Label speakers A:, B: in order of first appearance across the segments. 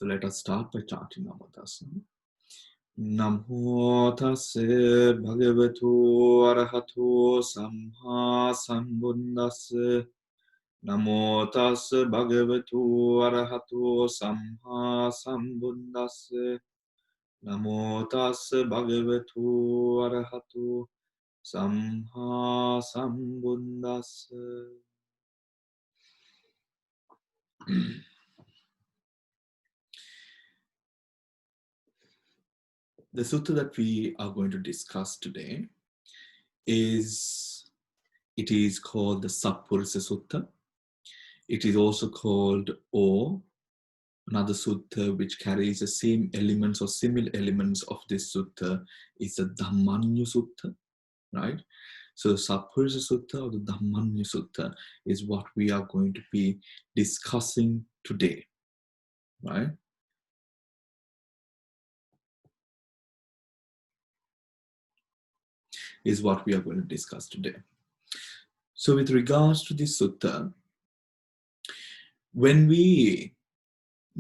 A: So let us start by chanting Namo Tassa. Namo Tassa Bhagavato Arahato Samma Sambuddhassa. Namo Tassa Bhagavato Arahato Samma Sambuddhassa. Namo Tassa Bhagavato Arahato Samma Sambuddhassa. The sutta that we are going to discuss today is called the Sappurisa Sutta. It is also called another sutta which carries the same elements or similar elements of this sutta is the Dhamma Sutta, right? So Sappurisa Sutta or the Dhamma Sutta is what we are going to be discussing today, right? Is what we are going to discuss today. So with regards to this sutta, when we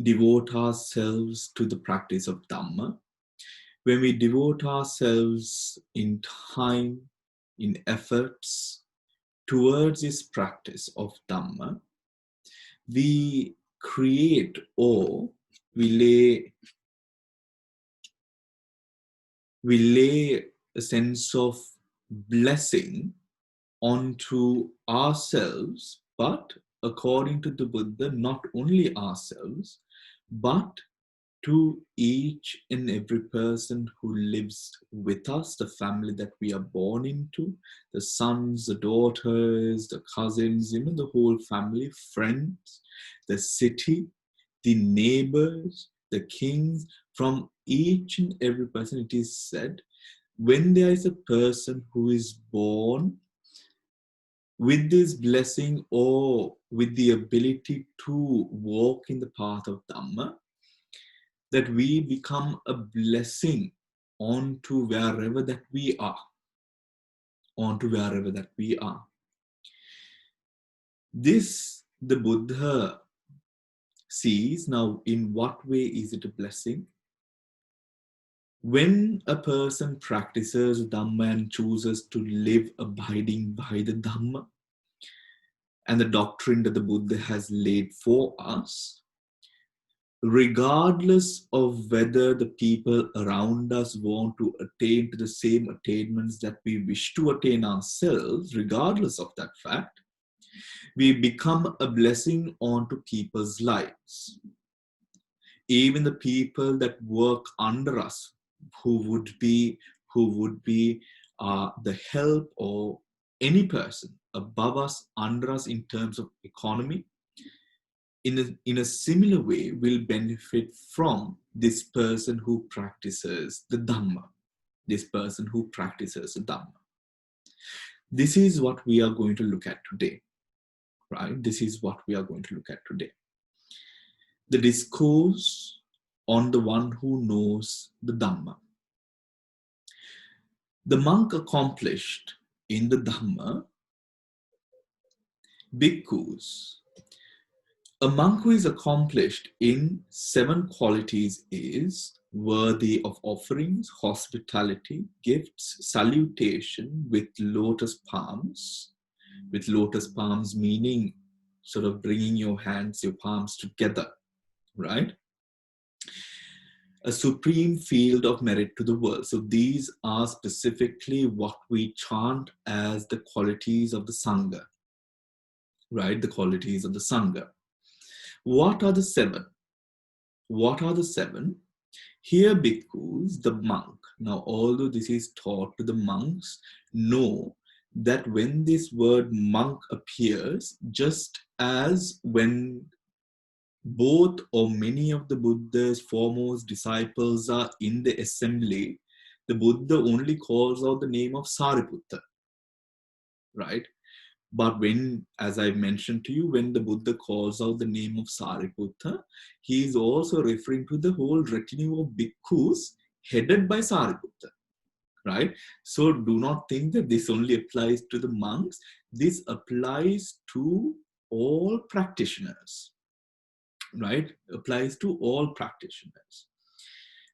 A: devote ourselves to the practice of Dhamma, when we devote ourselves in time, in efforts towards this practice of Dhamma, we create or we lay a sense of blessing onto ourselves, but according to the Buddha, not only ourselves, but to each and every person who lives with us, the family that we are born into, the sons, the daughters, the cousins, the whole family, friends, the city, the neighbors, the kings, from each and every person. It is said, when there is a person who is born with this blessing or with the ability to walk in the path of Dhamma, that we become a blessing onto wherever that we are. This, the Buddha sees. Now, in what way is it a blessing? When a person practices Dhamma and chooses to live abiding by the Dhamma and the doctrine that the Buddha has laid for us, regardless of whether the people around us want to attain to the same attainments that we wish to attain ourselves, regardless of that fact, we become a blessing onto people's lives. Even the people that work under us, who would be the help, or any person above us, under us in terms of economy, in a similar way will benefit from this person who practices the Dhamma. This person who practices the Dhamma. This is what we are going to look at today, right? This is what we are going to look at today. The discourse on the one who knows the Dhamma. The monk accomplished in the Dhamma, bhikkhus. A monk who is accomplished in 7 qualities is worthy of offerings, hospitality, gifts, salutation with lotus palms. With lotus palms meaning sort of bringing your palms together, right? A supreme field of merit to the world. So these are specifically what we chant as the qualities of the Sangha, right? The qualities of the Sangha. What are the 7? What are the 7? Here, bhikkhus, the monk. Now, although this is taught to the monks, know that when this word monk appears, just as when both or many of the Buddha's foremost disciples are in the assembly, the Buddha only calls out the name of Sariputta, right? But when, as I mentioned to you, when the Buddha calls out the name of Sariputta, he is also referring to the whole retinue of bhikkhus headed by Sariputta, right? So do not think that this only applies to the monks. This applies to all practitioners, right? Applies to all practitioners.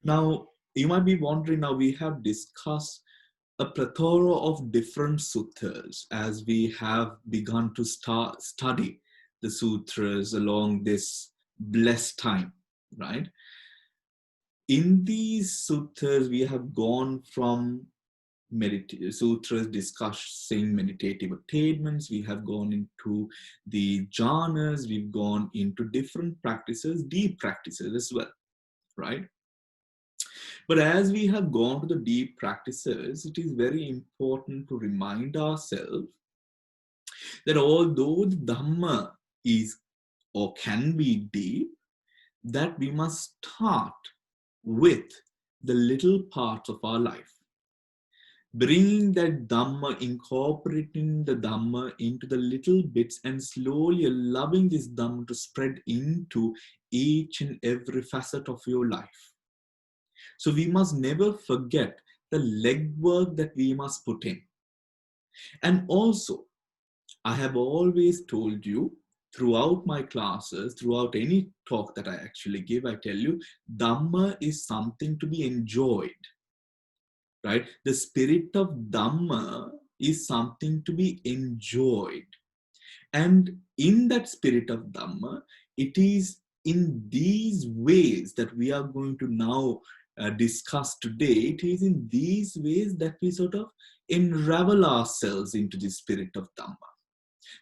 A: Now, you might be wondering, now we have discussed a plethora of different sutras as we have begun to study the sutras along this blessed time, right? In these sutras, we have gone from sutras discussing meditative attainments, we have gone into the jhanas, we've gone into different practices, deep practices as well, right? But as we have gone to the deep practices, it is very important to remind ourselves that although the Dhamma is or can be deep, that we must start with the little parts of our life. Bringing that Dhamma, incorporating the Dhamma into the little bits and slowly allowing this Dhamma to spread into each and every facet of your life. So we must never forget the legwork that we must put in. And also, I have always told you throughout my classes, throughout any talk that I actually give, I tell you, Dhamma is something to be enjoyed, right? The spirit of Dhamma is something to be enjoyed. And in that spirit of Dhamma, it is in these ways that we are going to now discuss today. It is in these ways that we sort of unravel ourselves into the spirit of Dhamma,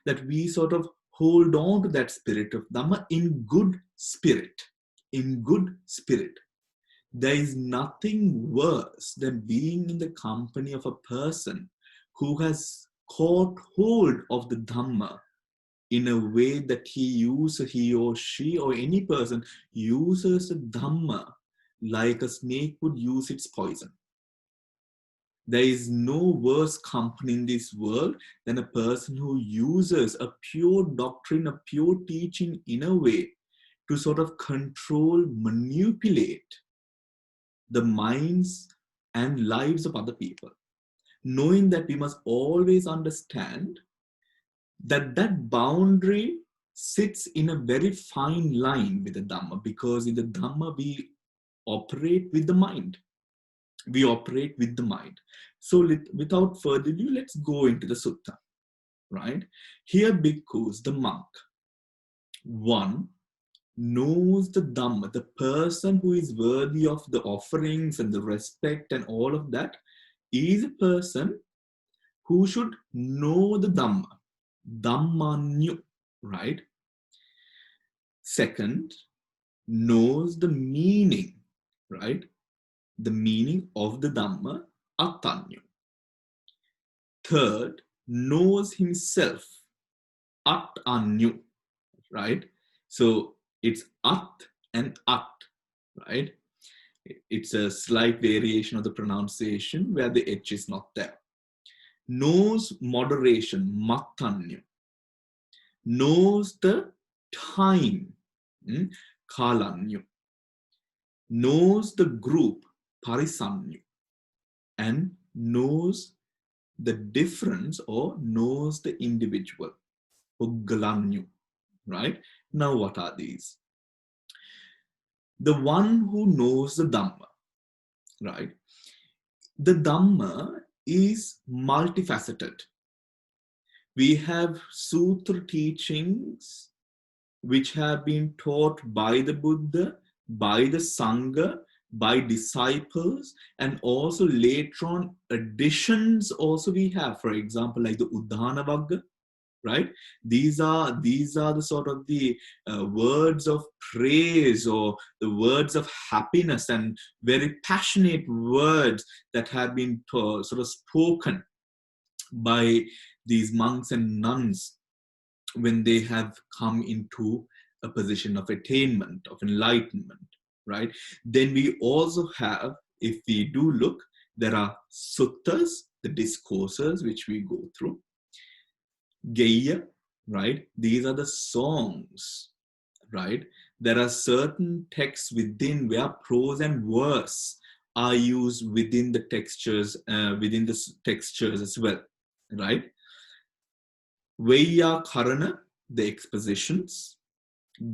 A: that we sort of hold on to that spirit of Dhamma in good spirit. In good spirit. There is nothing worse than being in the company of a person who has caught hold of the Dhamma in a way that he or she or any person uses the Dhamma like a snake would use its poison. There is no worse company in this world than a person who uses a pure doctrine, a pure teaching in a way to sort of control, manipulate the minds and lives of other people. Knowing that we must always understand that that boundary sits in a very fine line with the Dhamma, because in the Dhamma we operate with the mind. We operate with the mind. So without further ado, let's go into the sutta, right? Here, bhikkhus, the monk, one, knows the Dhamma, the person who is worthy of the offerings and the respect and all of that is a person who should know the Dhamma, Dhammanyu, right? Second, knows the meaning, right? The meaning of the Dhamma, Attanyu. Third, knows himself, At-anyu, right? So it's At and At, right? It's a slight variation of the pronunciation where the H is not there. Knows moderation, Mattanyu. Knows the time, Kalanyu. Knows the group, Parisanyu. And knows the difference or knows the individual, Puggalanyu, right? Now what are these? The one who knows the Dhamma, right? The Dhamma is multifaceted. We have sutra teachings which have been taught by the Buddha, by the Sangha, by disciples, and also later on additions also we have, for example, like the Uddhana Vagga, right? These are the sort of the words of praise or the words of happiness and very passionate words that have been sort of spoken by these monks and nuns when they have come into a position of attainment, of enlightenment, right? Then we also have, if we do look, there are suttas, the discourses which we go through, Geya, right? These are the songs, right? There are certain texts within where prose and verse are used within the textures, as well, right? Karana, the expositions,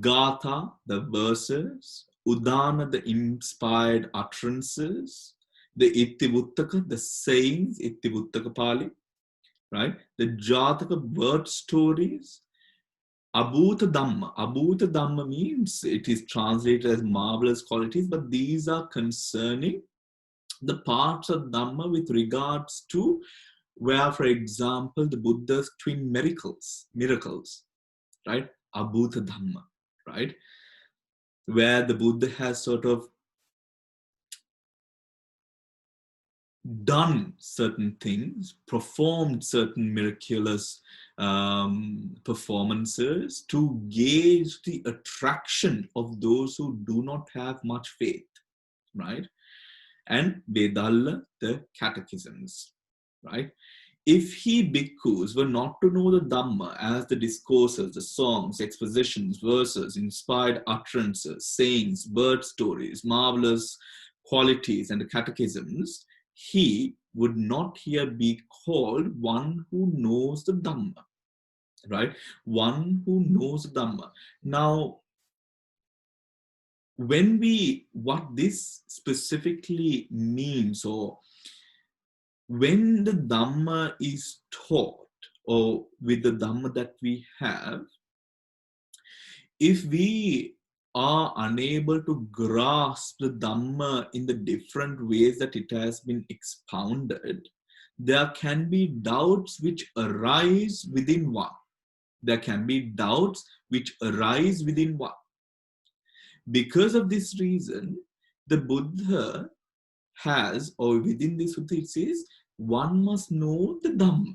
A: Gatha, the verses, Udana, the inspired utterances, the Itivuttaka, the sayings, Itivuttaka Pali, right? The Jataka word stories, Abhuta Dhamma. Abhuta Dhamma means it is translated as marvelous qualities, but these are concerning the parts of Dhamma with regards to where, for example, the Buddha's twin miracles, right? Abhuta Dhamma, right? Where the Buddha has sort of done certain things, performed certain miraculous performances to gauge the attraction of those who do not have much faith, right? And Vedalla, the catechisms, right? If he bhikkhus were not to know the Dhamma as the discourses, the songs, expositions, verses, inspired utterances, sayings, bird stories, marvelous qualities, and the catechisms, he would not here be called one who knows the Dhamma, right? One who knows the Dhamma. Now, what this specifically means, or when the Dhamma is taught, or with the Dhamma that we have, if we are unable to grasp the Dhamma in the different ways that it has been expounded, there can be doubts which arise within one. There can be doubts which arise within one. Because of this reason, the Buddha has, or within this sutta it says, one must know the Dhamma.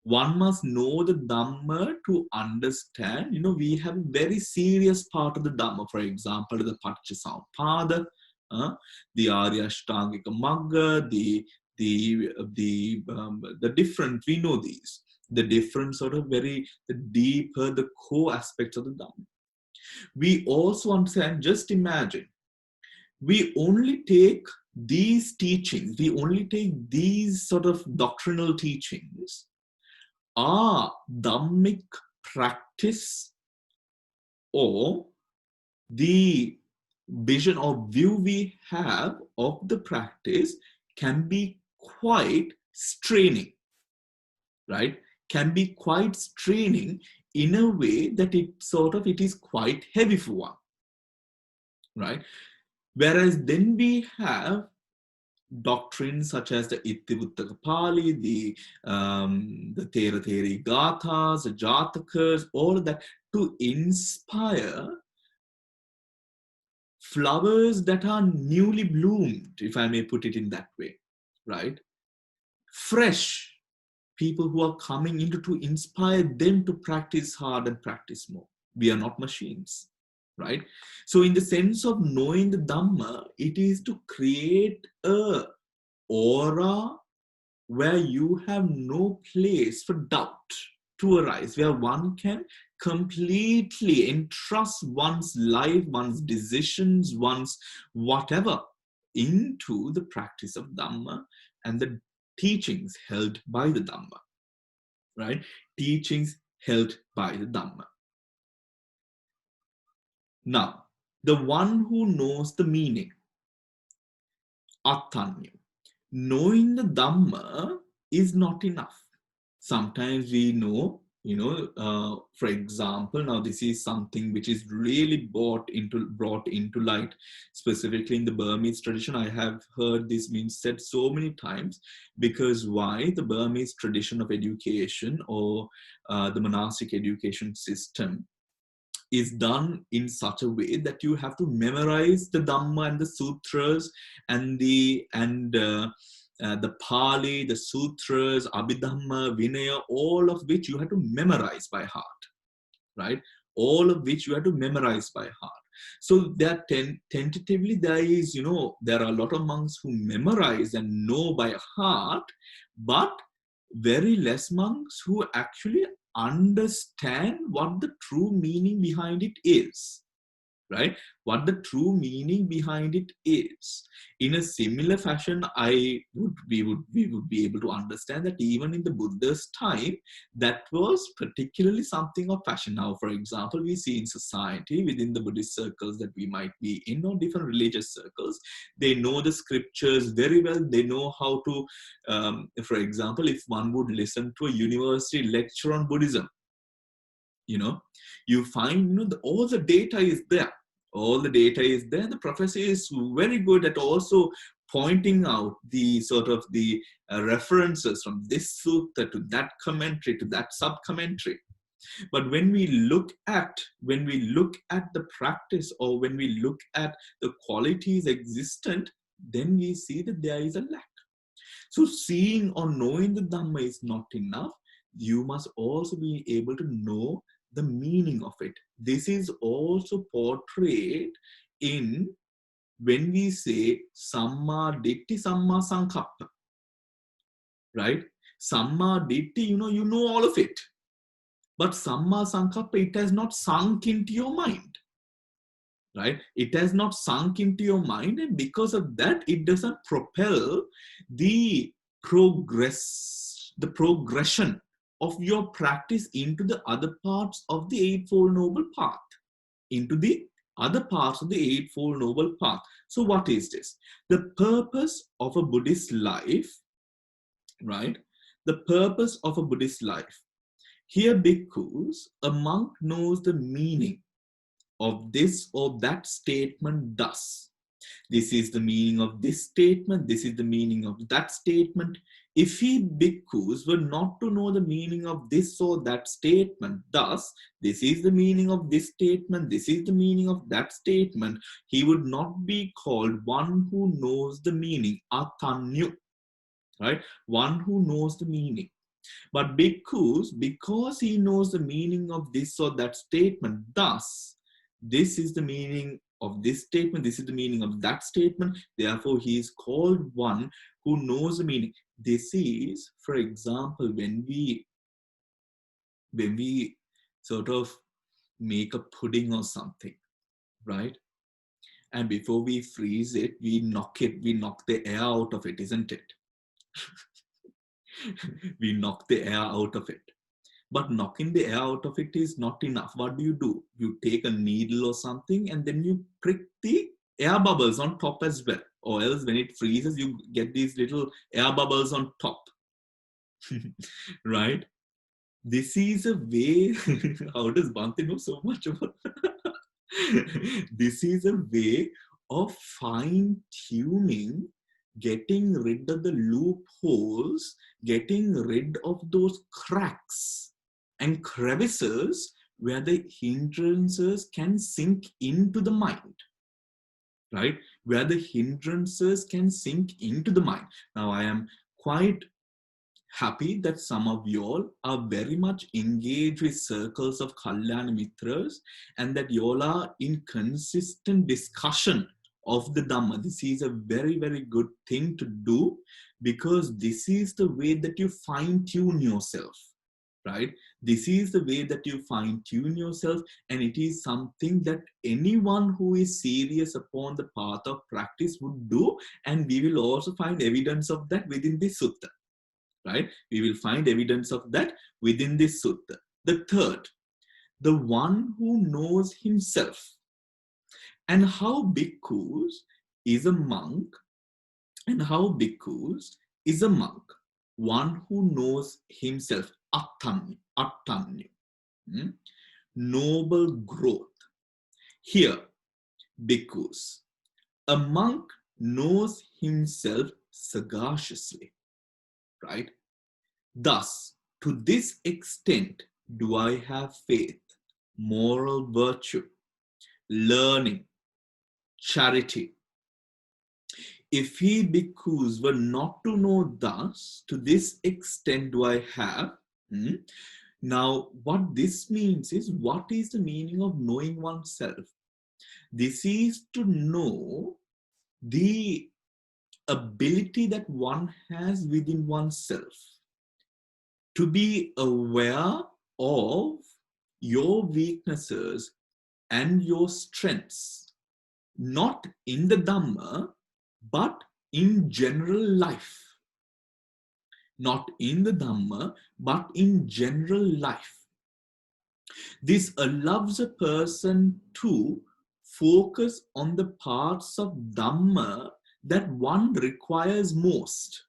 A: One must know the Dhamma to understand. We have a very serious part of the Dhamma. For example, the Paticcasamuppada, the Arya Ashtangika Magga, the different, we know these, the different sort of the deeper, the core aspects of the Dhamma. We also understand, just imagine, we only take these teachings, we only take these sort of doctrinal teachings, are Dhammic practice, or the vision or view we have of the practice can be quite straining, right? Can be quite straining in a way that it is quite heavy for one, right? Whereas then we have doctrines such as the Itivuttaka Pali, the Thera Theri Gathas, the Jatakas, all of that, to inspire flowers that are newly bloomed, if I may put it in that way, right? Fresh people who are coming into, to inspire them to practice hard and practice more. We are not machines, right? So in the sense of knowing the Dhamma, it is to create a aura where you have no place for doubt to arise, where one can completely entrust one's life, one's decisions, one's whatever, into the practice of Dhamma and the teachings held by the Dhamma, right? Teachings held by the Dhamma. Now, the one who knows the meaning, Attanyu, knowing the Dhamma is not enough. Sometimes we know, for example, now this is something which is really brought into light, specifically in the Burmese tradition. I have heard this being said so many times, because why? The Burmese tradition of education, or the monastic education system, is done in such a way that you have to memorize the Dhamma and the sutras and the Pali, the sutras, Abhidhamma, Vinaya, all of which you have to memorize by heart, right? All of which you have to memorize by heart. So there tentatively there is, there are a lot of monks who memorize and know by heart, but very less monks who actually understand what the true meaning behind it is, right? What the true meaning behind it is. In a similar fashion, we would be able to understand that even in the Buddha's time, that was particularly something of fashion. Now, for example, we see in society within the Buddhist circles that we might be in, or different religious circles, they know the scriptures very well. They know how to, for example, if one would listen to a university lecture on Buddhism, you find, all the data is there. All the data is there. The professor is very good at also pointing out the sort of the references from this sutta to that commentary to that sub commentary. But when we look at the practice, or when we look at the qualities existent, then we see that there is a lack. So seeing or knowing the Dhamma is not enough. You must also be able to know the meaning of it. This is also portrayed in when we say Samma Ditti, Samma Sankappa, right? Samma Ditti, you know all of it. But Samma Sankappa, it has not sunk into your mind, right? It has not sunk into your mind, and because of that, it doesn't propel the progression of your practice into the other parts of the Eightfold Noble Path. Into the other parts of the Eightfold Noble Path. So what is this? The purpose of a Buddhist life, right? The purpose of a Buddhist life. Here, bhikkhus, a monk knows the meaning of this or that statement thus. This is the meaning of this statement. This is the meaning of that statement. If he bhikkhus were not to know the meaning of this or that statement, thus, this is the meaning of this statement, this is the meaning of that statement, he would not be called one who knows the meaning, atanyu, right? One who knows the meaning. But bhikkhus, because he knows the meaning of this or that statement, thus, this is the meaning of this statement, this is the meaning of that statement, therefore he is called one who knows the meaning. This is, for example, when we sort of make a pudding or something, right? And before we freeze it, we knock the air out of it, isn't it? We knock the air out of it. But knocking the air out of it is not enough. What do? You take a needle or something and then you prick the air bubbles on top as well. Or else when it freezes, you get these little air bubbles on top. Right? This is a way, how does Bhante know so much about this is a way of fine-tuning, getting rid of the loopholes, getting rid of those cracks and crevices where the hindrances can sink into the mind, right? Where the hindrances can sink into the mind. Now, I am quite happy that some of you all are very much engaged with circles of Kalyana Mitras, and that you all are in consistent discussion of the Dhamma. This is a very, very good thing to do, because this is the way that you fine-tune yourself, right? This is the way that you fine-tune yourself, and it is something that anyone who is serious upon the path of practice would do, and we will also find evidence of that within this sutta. Right? We will find evidence of that within this sutta. The third, the one who knows himself. And how bhikkhus is a monk, and how bhikkhus is a monk, one who knows himself, attanyu, noble growth. Here, bhikkhus, a monk knows himself sagaciously, right? Thus, to this extent do I have faith, moral virtue, learning, charity. If he bhikkhus were not to know thus, to this extent do I have. Now, what this means is, what is the meaning of knowing oneself? This is to know the ability that one has within oneself to be aware of your weaknesses and your strengths, not in the Dhamma, but in general life. Not in the Dhamma, but in general life. This allows a person to focus on the parts of Dhamma that one requires most.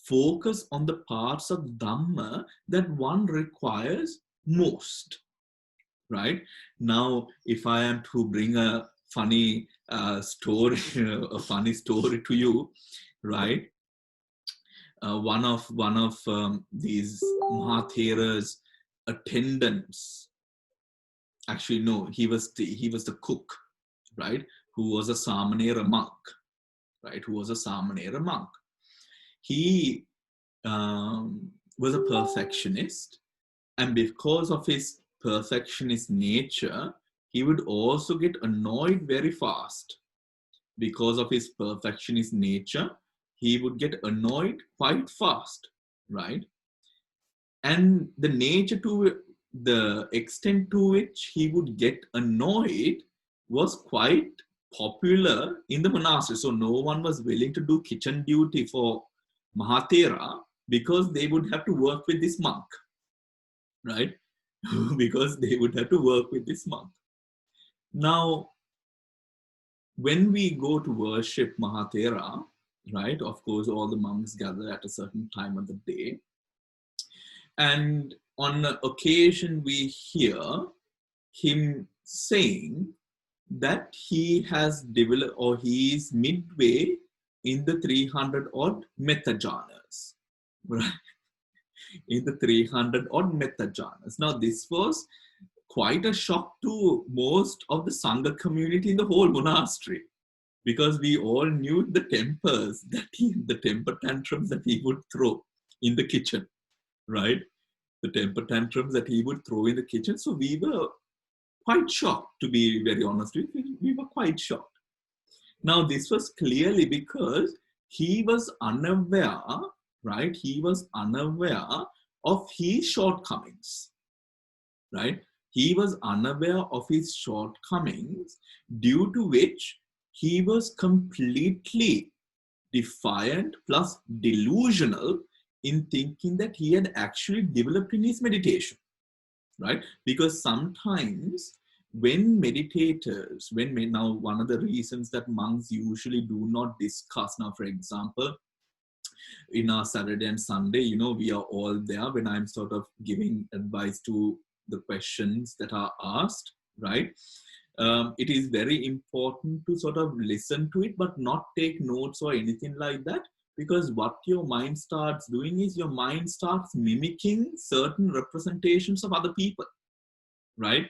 A: Focus on the parts of Dhamma that one requires most. Right? Now, if I am to bring a funny story, a funny story to you, right? One of these Mahathera's attendants, actually no, he was the cook, right? Who was a Samanera monk, right? Who was a Samanera monk. He was a perfectionist, and because of his perfectionist nature, he would also get annoyed very fast. Because of his perfectionist nature, he would get annoyed quite fast, right? And the extent to which he would get annoyed was quite popular in the monastery. So no one was willing to do kitchen duty for Mahathera because they would have to work with this monk, right? Because they would have to work with this monk. Now, when we go to worship Mahathera, right, of course, all the monks gather at a certain time of the day. And on an occasion, we hear him saying that he has developed, or he is midway in the 300 odd metta jhanas, right? In the 300 odd metta jhanas. Now, this was quite a shock to most of the Sangha community in the whole monastery, because we all knew the tempers the temper tantrums that he would throw in the kitchen, right? The temper tantrums that he would throw in the kitchen. So we were quite shocked, to be very honest with you. We were quite shocked. Now, this was clearly because he was unaware, right? He was unaware of his shortcomings, right? He was unaware of his shortcomings, due to which he was completely defiant plus delusional in thinking that he had actually developed in his meditation, right? Because sometimes when meditators, now one of the reasons that monks usually do not discuss, now for example, in our Saturday and Sunday, we are all there when I'm sort of giving advice to the questions that are asked, right? It is very important to sort of listen to it, but not take notes or anything like that, because what your mind starts doing is your mind starts mimicking certain representations of other people, right?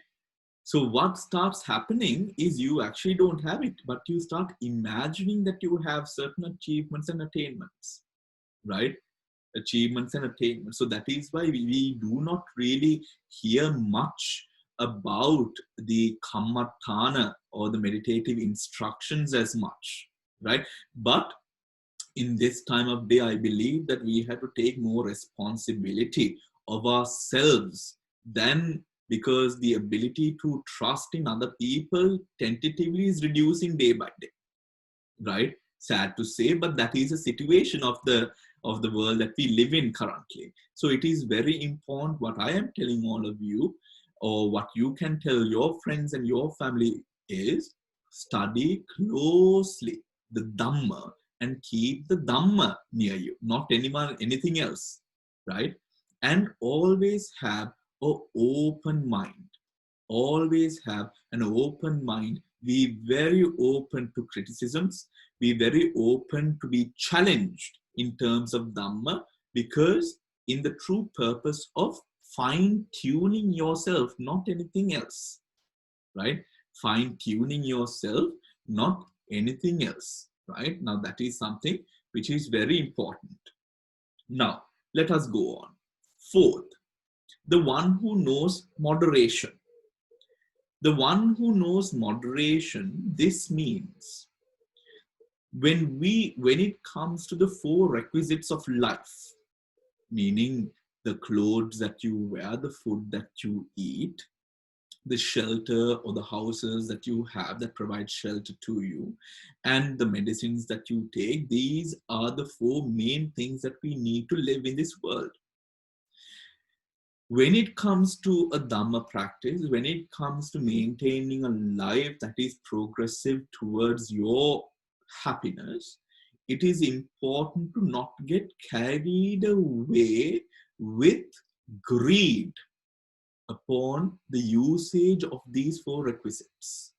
A: So what starts happening is you actually don't have it, but you start imagining that you have certain achievements and attainments, right? Achievements and attainments. So that is why we do not really hear much about the kammatthana or the meditative instructions as much, right? But in this time of day, I believe that we have to take more responsibility of ourselves than, because the ability to trust in other people tentatively is reducing day by day, right? Sad to say, but that is a situation of the world that we live in currently. So it is very important what I am telling all of you, or what you can tell your friends and your family, is study closely the Dhamma and keep the Dhamma near you, not anything else, right? And always have an open mind. Always have an open mind. Be very open to criticisms. Be very open to be challenged in terms of Dhamma, because in the true purpose of fine-tuning yourself, not anything else, right? Fine-tuning yourself, not anything else, right? Now, that is something which is very important. Now, let us go on. Fourth, the one who knows moderation. The one who knows moderation, this means when it comes to the four requisites of life, meaning the clothes that you wear, the food that you eat, the shelter or the houses that you have that provide shelter to you, and the medicines that you take. These are the four main things that we need to live in this world. When it comes to a Dhamma practice, when it comes to maintaining a life that is progressive towards your happiness, it is important to not get carried away with greed upon the usage of these four requisites,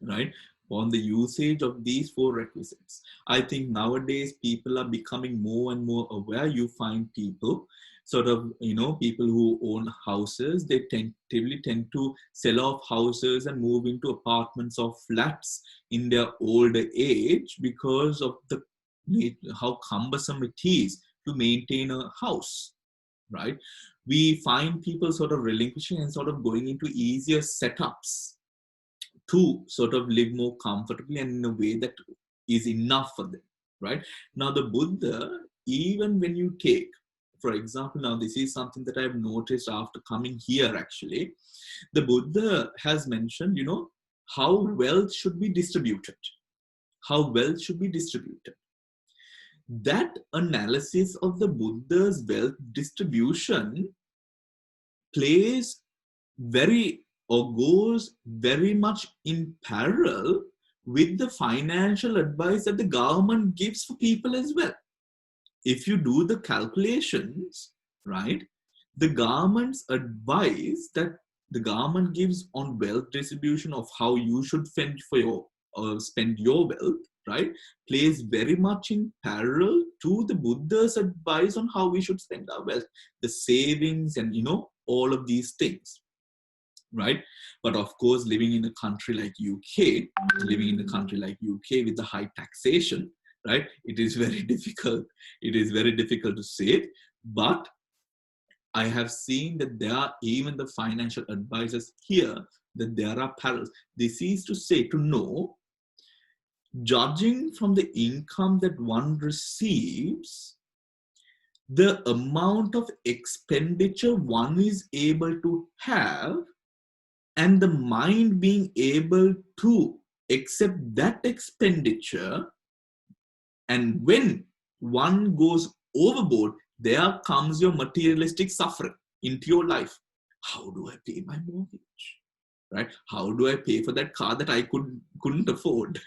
A: right? On the usage of these four requisites. I think nowadays people are becoming more and more aware. You find people sort of, people who own houses, they tentatively tend to sell off houses and move into apartments or flats in their older age because of the how cumbersome it is to maintain a house, right? We find people sort of relinquishing and sort of going into easier setups to sort of live more comfortably and in a way that is enough for them, right? Now, the Buddha, even when you take, for example, now this is something that I've noticed after coming here actually, the Buddha has mentioned, how wealth should be distributed. How wealth should be distributed. That analysis of the Buddha's wealth distribution plays very or goes very much in parallel with the financial advice that the government gives for people as well. If you do the calculations, right, the government's advice that the government gives on wealth distribution of how you should spend spend your wealth, right, plays very much in parallel to the Buddha's advice on how we should spend our wealth, the savings and all of these things, right? But of course, living in a country like UK, with the high taxation, right, it is very difficult. It is very difficult to save. But I have seen that there are even the financial advisors here, that there are parallels. This is to say, to know, judging from the income that one receives, the amount of expenditure one is able to have, and the mind being able to accept that expenditure. And when one goes overboard, there comes your materialistic suffering into your life. How do I pay my mortgage? Right? How do I pay for that car that I couldn't afford?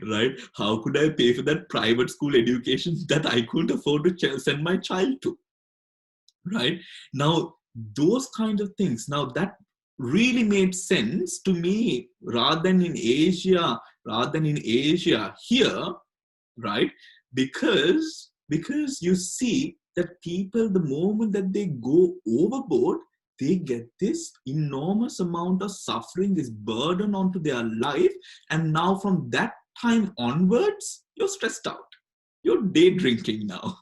A: Right? How could I pay for that private school education that I couldn't afford to send my child to? Right? Now, those kinds of things. Now, that really made sense to me rather than in Asia here, right? Because you see that people, the moment that they go overboard, they get this enormous amount of suffering, this burden onto their life. And now from that time onwards, you're stressed out. You're day drinking now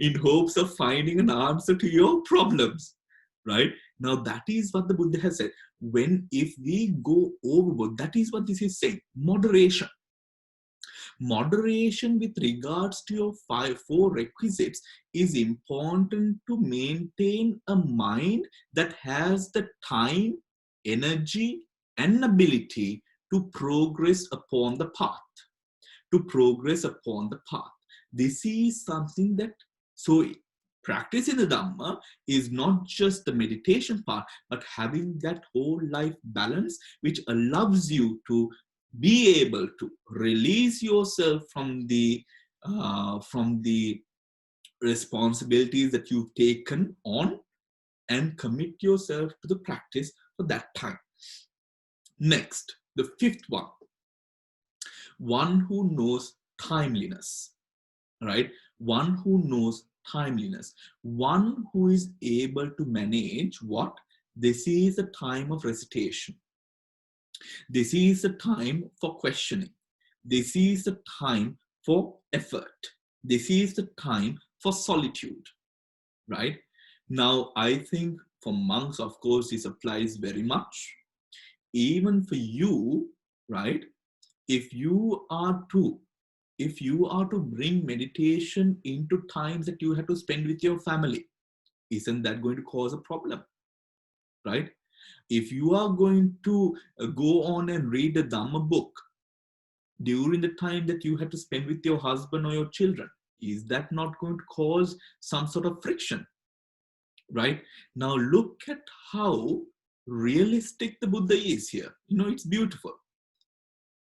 A: in hopes of finding an answer to your problems, right? Now, that is what the Buddha has said. If we go overboard, that is what this is saying. Moderation. Moderation with regards to your four requisites is important to maintain a mind that has the time, energy, and ability to progress upon the path. This is something that, so practicing the Dhamma is not just the meditation part, but having that whole life balance, which allows you to be able to release yourself from the responsibilities that you've taken on and commit yourself to the practice for that time. Next, the fifth one who knows timeliness, right? One who knows timeliness, one who is able to manage what? This is a time of recitation. This is a time for questioning. This is the time for effort. This is the time for solitude, right? Now, I think for monks, of course, this applies very much. Even for you, right? If you are to bring meditation into times that you have to spend with your family, isn't that going to cause a problem? right? If you are going to go on and read a Dhamma book during the time that you have to spend with your husband or your children, is that not going to cause some sort of friction, right? Now look at how realistic the Buddha is here. You know, it's beautiful.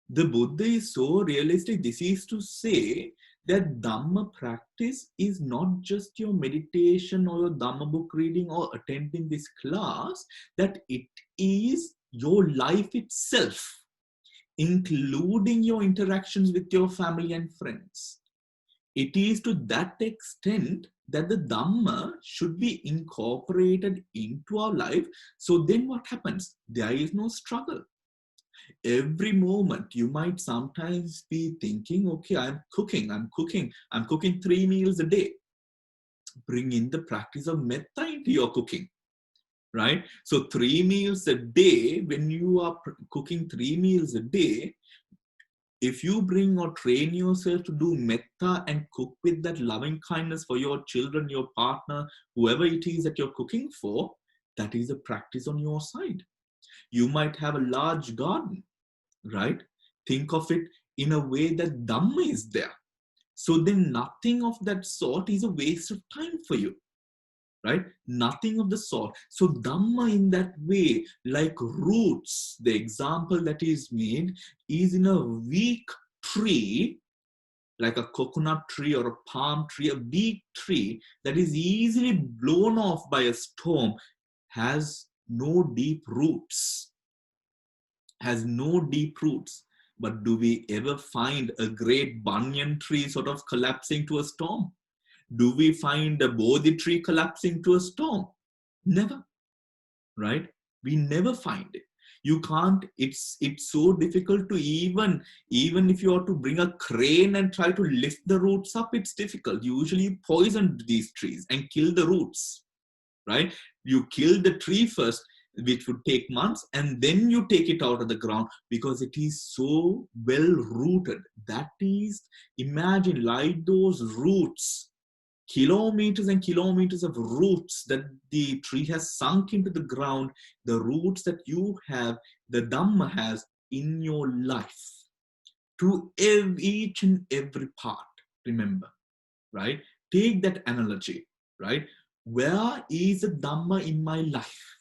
A: The Buddha is so realistic. This is to say that Dhamma practice is not just your meditation or your Dhamma book reading or attending this class, that it is your life itself, including your interactions with your family and friends. It is to that extent that the Dhamma should be incorporated into our life. So then what happens? There is no struggle. Every moment you might sometimes be thinking, okay, I'm cooking 3 meals a day. Bring in the practice of metta into your cooking, right? So 3 meals a day, when you are cooking 3 meals a day, if you bring or train yourself to do metta and cook with that loving kindness for your children, your partner, whoever it is that you're cooking for, that is a practice on your side. You might have a large garden, right? Think of it in a way that Dhamma is there. So then nothing of that sort is a waste of time for you, right? Nothing of the sort. So Dhamma in that way, like roots, the example that is made is in a weak tree, like a coconut tree or a palm tree, a weak tree that is easily blown off by a storm, has no deep roots, But do we ever find a great banyan tree sort of collapsing to a storm? Do we find a Bodhi tree collapsing to a storm? Never, right? We never find it. You can't, it's so difficult to even if you are to bring a crane and try to lift the roots up, it's difficult. You usually poison these trees and kill the roots, right? You kill the tree first, which would take months, and then you take it out of the ground because it is so well rooted. That is, imagine like those roots, kilometers and kilometers of roots that the tree has sunk into the ground, the roots that you have, the Dhamma has in your life, to each and every part. Remember, right? Take that analogy, right? Where is the Dhamma in my life?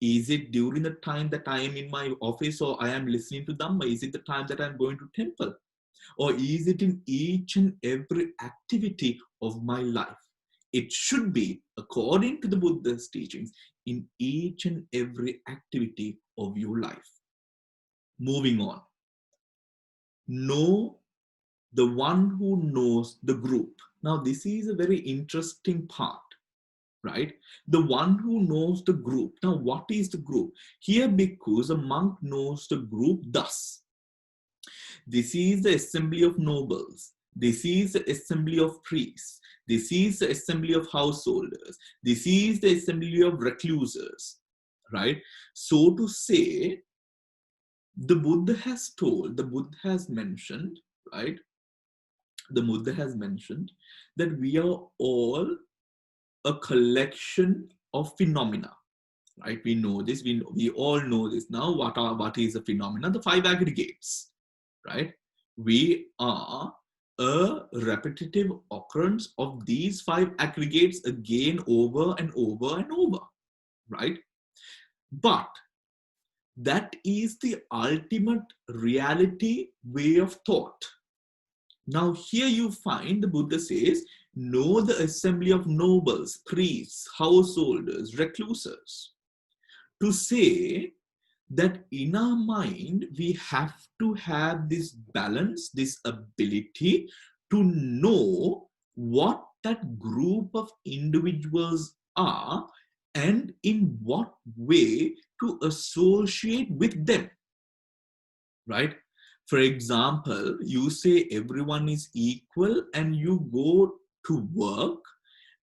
A: Is it during the time that I am in my office or I am listening to Dhamma? Is it the time that I'm going to temple? Or is it in each and every activity of my life? It should be, according to the Buddha's teachings, in each and every activity of your life. Moving on. Know the one who knows the group. Now, this is a very interesting part, right? The one who knows the group. Now, what is the group? Here, bhikkhus, a monk knows the group thus. This is the assembly of nobles. This is the assembly of priests. This is the assembly of householders. This is the assembly of recluses, right? So to say, the Buddha has told, the Buddha has mentioned, right? The Buddha has mentioned that we are all a collection of phenomena, right? We know this, we all know this now. What is a phenomena? The 5 aggregates, right? We are a repetitive occurrence of these 5 aggregates again over and over and over, right? But that is the ultimate reality way of thought. Now here you find the Buddha says, know the assembly of nobles, priests, householders, recluses. To say that in our mind, we have to have this balance, this ability to know what that group of individuals are and in what way to associate with them, right? For example, you say everyone is equal and you go to work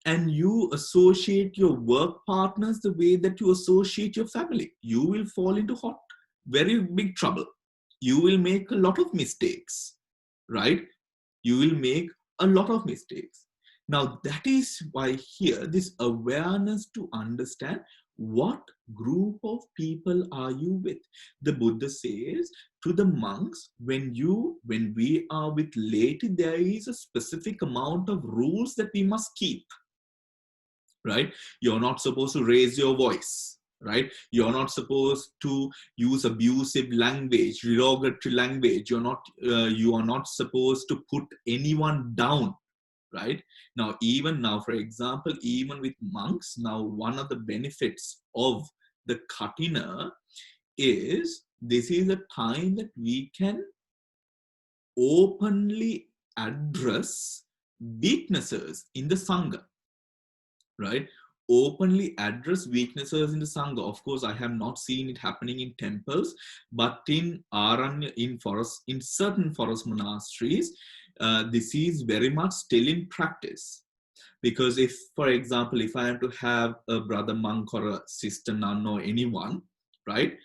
A: and you associate your work partners the way that you associate your family. You will fall into very big trouble. You will make a lot of mistakes, right? You will make a lot of mistakes. Now, that is why here, this awareness to understand What group of people are you with? The Buddha says to the monks, when we are with laity, there is a specific amount of rules that we must keep, right? You're not supposed to raise your voice, right? You're not supposed to use abusive language, derogatory language. You are not supposed to put anyone down, right? Now, even now, for example, even with monks, now one of the benefits of the katina is this is a time that we can openly address weaknesses in the sangha, right? Openly address weaknesses in the sangha. Of course, I have not seen it happening in temples, but in aranya, in forest, in certain forest monasteries, this is very much still in practice. Because if, for example, if I am to have a brother monk or a sister nun or anyone, right?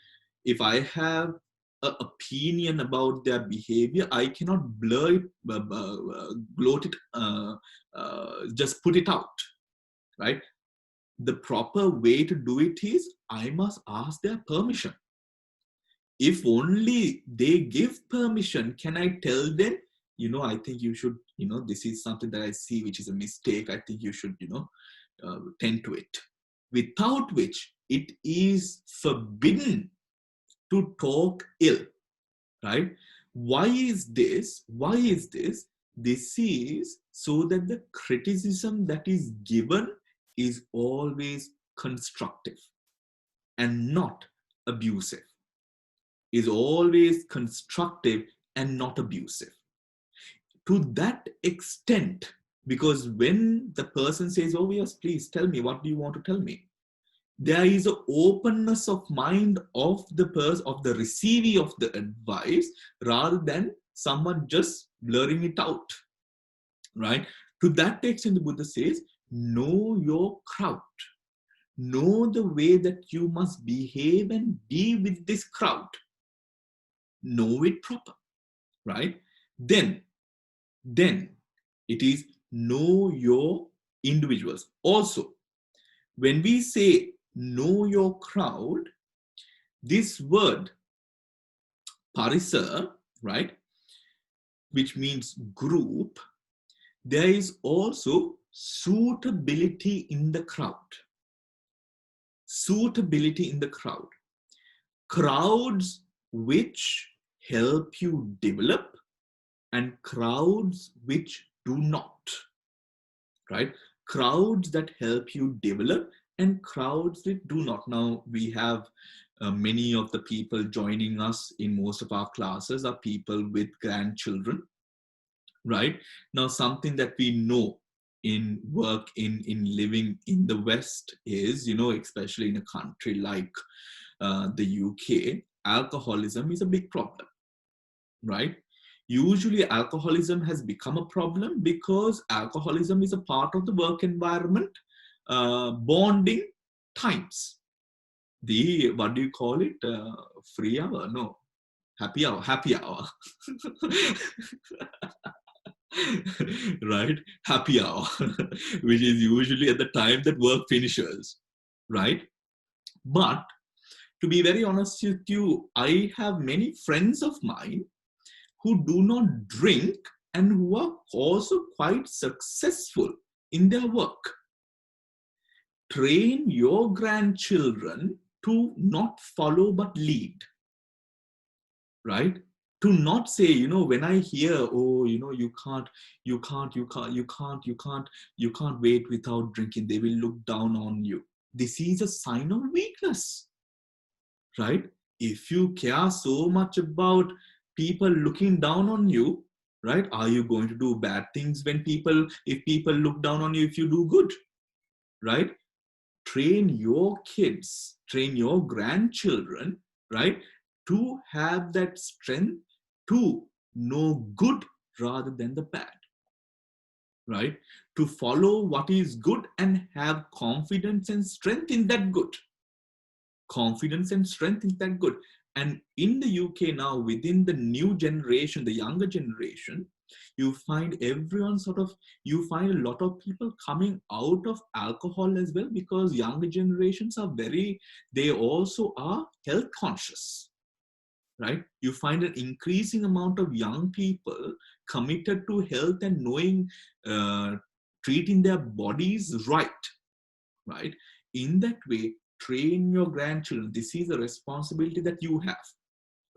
A: If I have an opinion about their behavior, I cannot blur it, gloat it, just put it out, right? The proper way to do it is I must ask their permission. If only they give permission, can I tell them, I think you should, this is something that I see which is a mistake. I think you should, tend to it. Without which it is forbidden to talk ill, right? Why is this? Why is this? This is so that the criticism that is given is always constructive and not abusive, is always constructive and not abusive. To that extent, because when the person says, oh yes, please tell me, what do you want to tell me? There is an openness of mind of the person, of the receivee of the advice, rather than someone just blurring it out, right? To that extent, the Buddha says, know your crowd. Know the way that you must behave and be with this crowd. Know it proper, right? Then it is know your individuals. Also, when we say know your crowd, this word parisa, right, which means group, there is also suitability in the crowd. Suitability in the crowd. Crowds which help you develop and crowds which do not, right? Crowds that help you develop and crowds that do not. Now, we have many of the people joining us in most of our classes are people with grandchildren, right? Now, something that we know in work, in living in the West is, especially in a country like the UK, alcoholism is a big problem, right? Usually alcoholism has become a problem because alcoholism is a part of the work environment, bonding times. The, what do you call it? Free hour? No, happy hour, right? Happy hour, which is usually at the time that work finishes, right? But to be very honest with you, I have many friends of mine who do not drink and who are also quite successful in their work. Train your grandchildren to not follow but lead, right? To not say, when I hear, oh, you can't wait without drinking, they will look down on you. This is a sign of weakness, right? If you care so much about people looking down on you, right? Are you going to do bad things if people look down on you if you do good, right? Train your kids, train your grandchildren, right? To have that strength to know good rather than the bad, right? To follow what is good and have confidence and strength in that good. Confidence and strength in that good. And in the UK now, within the new generation, the younger generation, You find everyone sort of, you find a lot of people coming out of alcohol as well, because younger generations are very, they also are health conscious, right? You find an increasing amount of young people committed to health and knowing, treating their bodies right? In that way, train your grandchildren. This is a responsibility that you have,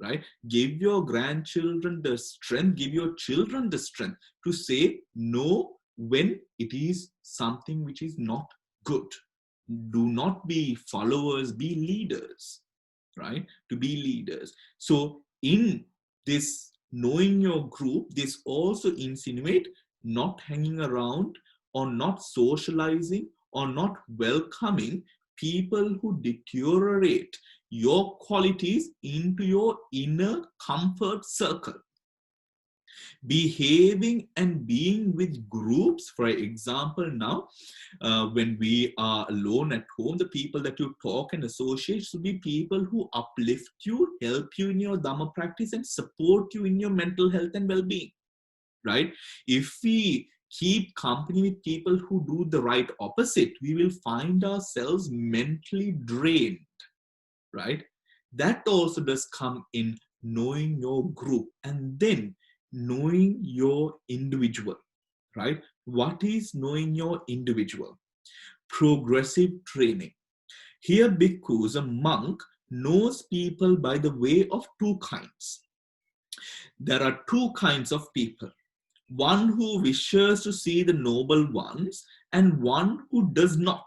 A: right? Give your grandchildren the strength, give your children the strength to say no when it is something which is not good. Do not be followers, be leaders, right? To be leaders. So in this knowing your group, this also insinuate not hanging around or not socializing or not welcoming people who deteriorate your qualities into your inner comfort circle. Behaving and being with groups, for example, now, when we are alone at home, the people that you talk and associate should be people who uplift you, help you in your Dhamma practice, and support you in your mental health and well-being, right? If we keep company with people who do the right opposite, we will find ourselves mentally drained, right? That also does come in knowing your group and then knowing your individual, right? What is knowing your individual? Progressive training. Here, bhikkhus, a monk, knows people by the way of two kinds. There are two kinds of people. One who wishes to see the noble ones and one who does not.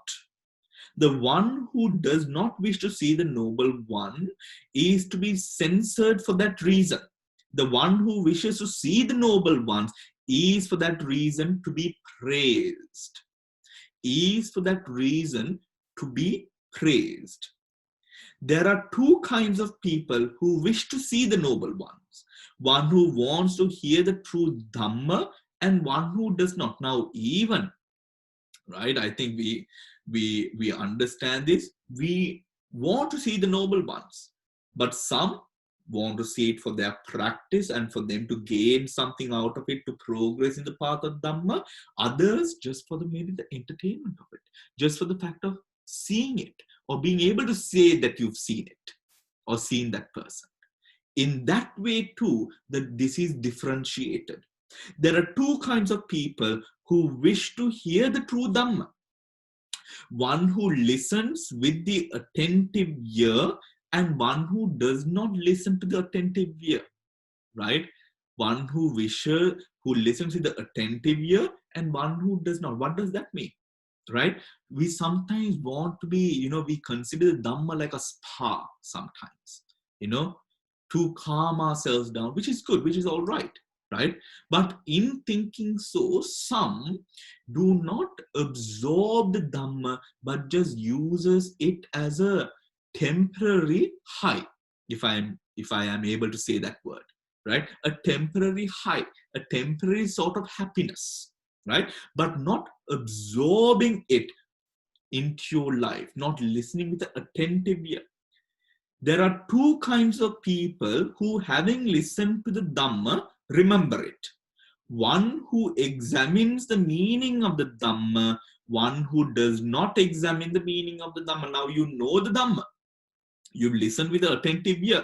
A: The one who does not wish to see the noble one is to be censored for that reason. The one who wishes to see the noble ones is for that reason to be praised. Is for that reason to be praised. There are two kinds of people who wish to see the noble ones. One who wants to hear the true Dhamma and one who does not. Now, even, right, I think we understand this. We want to see the noble ones, but some want to see it for their practice and for them to gain something out of it to progress in the path of Dhamma. Others just for maybe the entertainment of it, just for the fact of seeing it or being able to say that you've seen it or seen that person. In that way too, this is differentiated. There are two kinds of people who wish to hear the true Dhamma. One who listens with the attentive ear and one who does not listen to the attentive ear, right? One who wishes, who listens with the attentive ear and one who does not. What does that mean, right? We sometimes want to be, we consider the Dhamma like a spa sometimes, to calm ourselves down, which is good, which is all right, right? But in thinking so, some do not absorb the Dhamma, but just uses it as a temporary high, if I am able to say that word, right? A temporary high, a temporary sort of happiness, right? But not absorbing it into your life, not listening with an attentive ear. There are two kinds of people who, having listened to the Dhamma, remember it. One who examines the meaning of the Dhamma, one who does not examine the meaning of the Dhamma. Now you know the Dhamma. You listen with an attentive ear.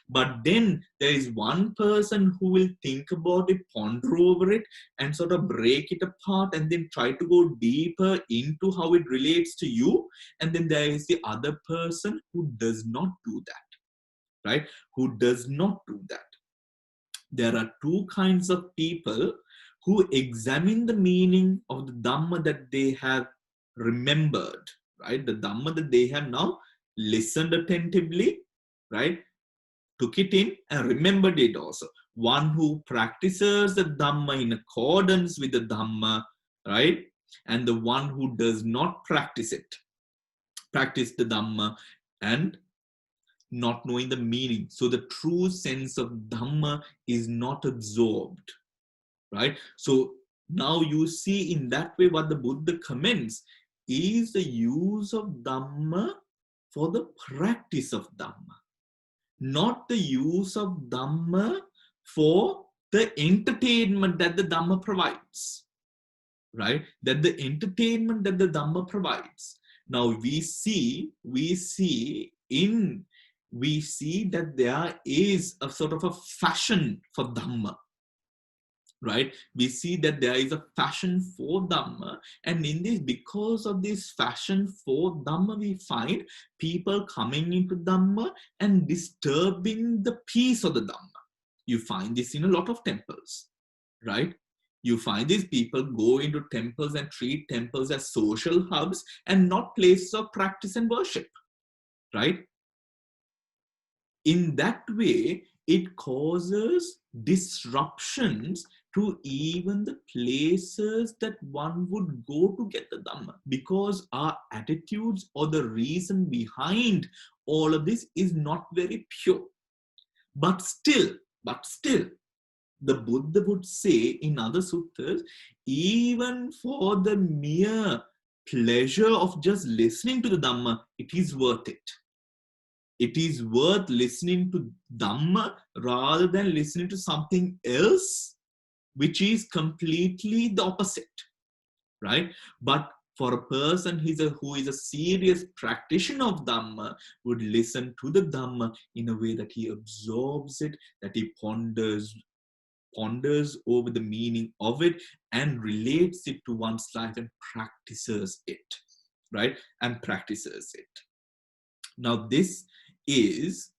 A: But then there is one person who will think about it, ponder over it, and sort of break it apart and then try to go deeper into how it relates to you. And then there is the other person who does not do that, right? Who does not do that. There are two kinds of people who examine the meaning of the Dhamma that they have remembered, right? The Dhamma that they have now listened attentively, right? Took it in and remembered it also. One who practices the Dhamma in accordance with the Dhamma, right? And the one who does not practice the Dhamma and not knowing the meaning. So the true sense of Dhamma is not absorbed, right? So now you see in that way what the Buddha commends is the use of Dhamma for the practice of Dhamma. Not the use of Dhamma for the entertainment that the Dhamma provides, right? That the entertainment that the Dhamma provides. Now we see that there is a sort of a fashion for Dhamma, right? We see that there is a fashion for Dhamma, and in this, because of this fashion for Dhamma, we find people coming into Dhamma and disturbing the peace of the Dhamma. You find this in a lot of temples, right? You find these people go into temples and treat temples as social hubs and not places of practice and worship, right? In that way, it causes disruptions to even the places that one would go to get the Dhamma, because our attitudes or the reason behind all of this is not very pure. But still, the Buddha would say in other suttas, even for the mere pleasure of just listening to the Dhamma, it is worth it. It is worth listening to Dhamma rather than listening to something else, which is completely the opposite, right? But for a person who is a serious practitioner of Dhamma, would listen to the Dhamma in a way that he absorbs it, that he ponders over the meaning of it and relates it to one's life and practices it, right? And practices it. Now, this is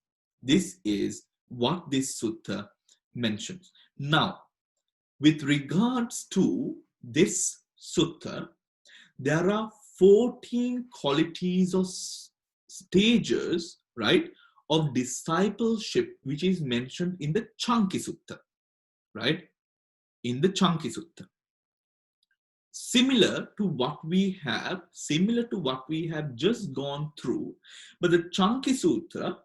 A: what this sutta mentions. Now, with regards to this sutta, there are 14 qualities or stages, right, of discipleship, which is mentioned in the Chanki Sutta, right? In the Chanki Sutta. Similar to what we have just gone through, but the Chanki Sutra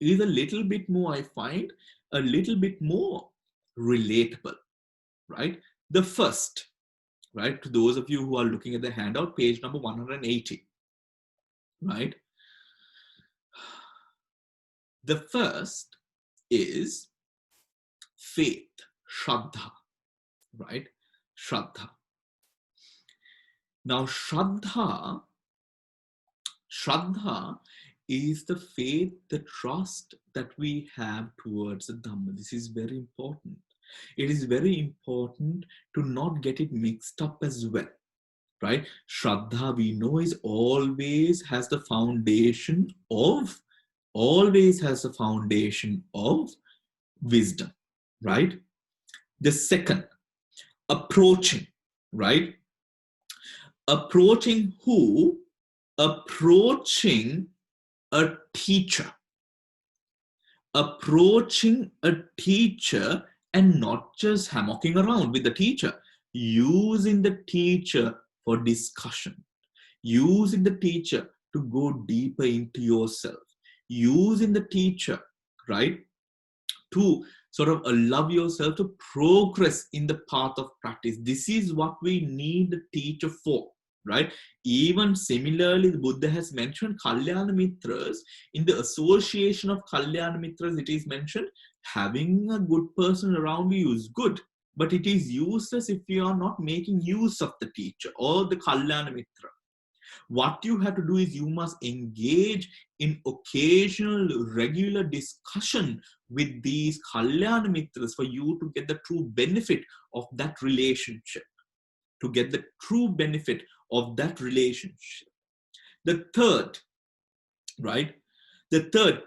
A: is a little bit more, I find, a little bit more relatable, right? The first, right, to those of you who are looking at the handout, page number 180, right? The first is faith, Shraddha, right? Shraddha. Now, Shraddha is the faith, the trust that we have towards the Dhamma. This is very important. It is very important to not get it mixed up as well, right? Shraddha, we know, is always has the foundation of wisdom, right? The second, approaching, right? Approaching who? Approaching a teacher. Approaching a teacher and not just hammocking around with the teacher. Using the teacher for discussion. Using the teacher to go deeper into yourself. Using the teacher, right, to sort of allow yourself to progress in the path of practice. This is what we need the teacher for, right? Even similarly, the Buddha has mentioned Kalyana Mitras. In the association of Kalyana Mitras, it is mentioned having a good person around you is good, but it is useless if you are not making use of the teacher or the Kalyana Mitra. What you have to do is you must engage in occasional, regular discussion with these Kalyana Mitras for you to get the true benefit of that relationship. The third, right? The third,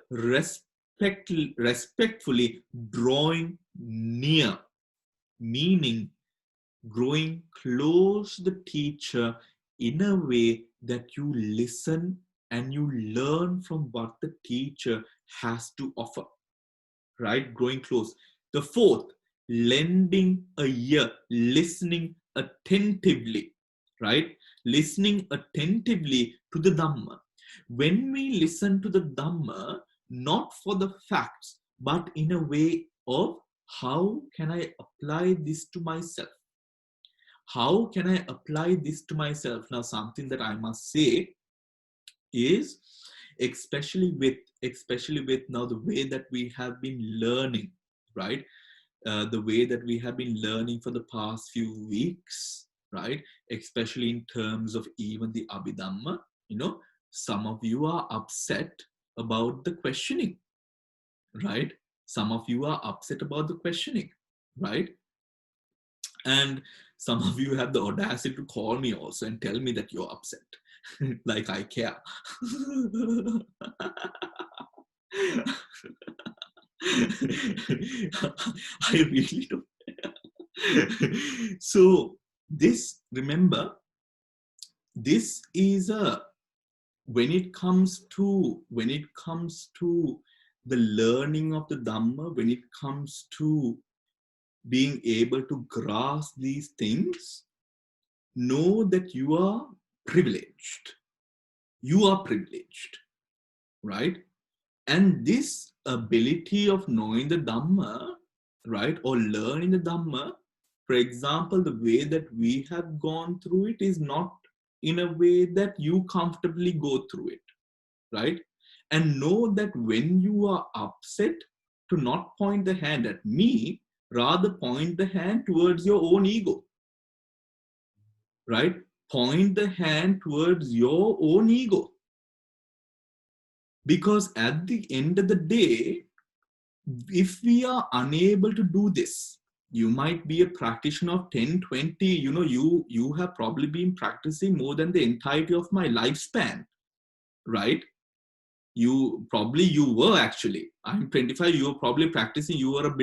A: respectfully drawing near, meaning growing close to the teacher in a way that you listen and you learn from what the teacher has to offer, right? Growing close. The fourth, lending a ear, listening attentively, right? Listening attentively to the Dhamma. When we listen to the Dhamma, not for the facts, but in a way of how can I apply this to myself? How can I apply this to myself? Now, something that I must say is, especially with now the way that we have been learning, right? the way that we have been learning for the past few weeks, right? Especially in terms of even the Abhidhamma, some of you are upset about the questioning, right? Some of you are upset about the questioning, right? And some of you have the audacity to call me also and tell me that you're upset. Like I care. I really don't. So this, remember, this is a, when it comes to the learning of the Dhamma, when it comes to being able to grasp these things, know that you are privileged. You are privileged, right? And this ability of knowing the Dhamma, right, or learning the Dhamma, for example, the way that we have gone through it is not in a way that you comfortably go through it, right? And know that when you are upset, to not point the hand at me, rather point the hand towards your own ego, right? Point the hand towards your own ego. Because at the end of the day, if we are unable to do this, you might be a practitioner of 10, 20, you have probably been practicing more than the entirety of my lifespan, right? You were actually, I'm 25, you were probably practicing, you were a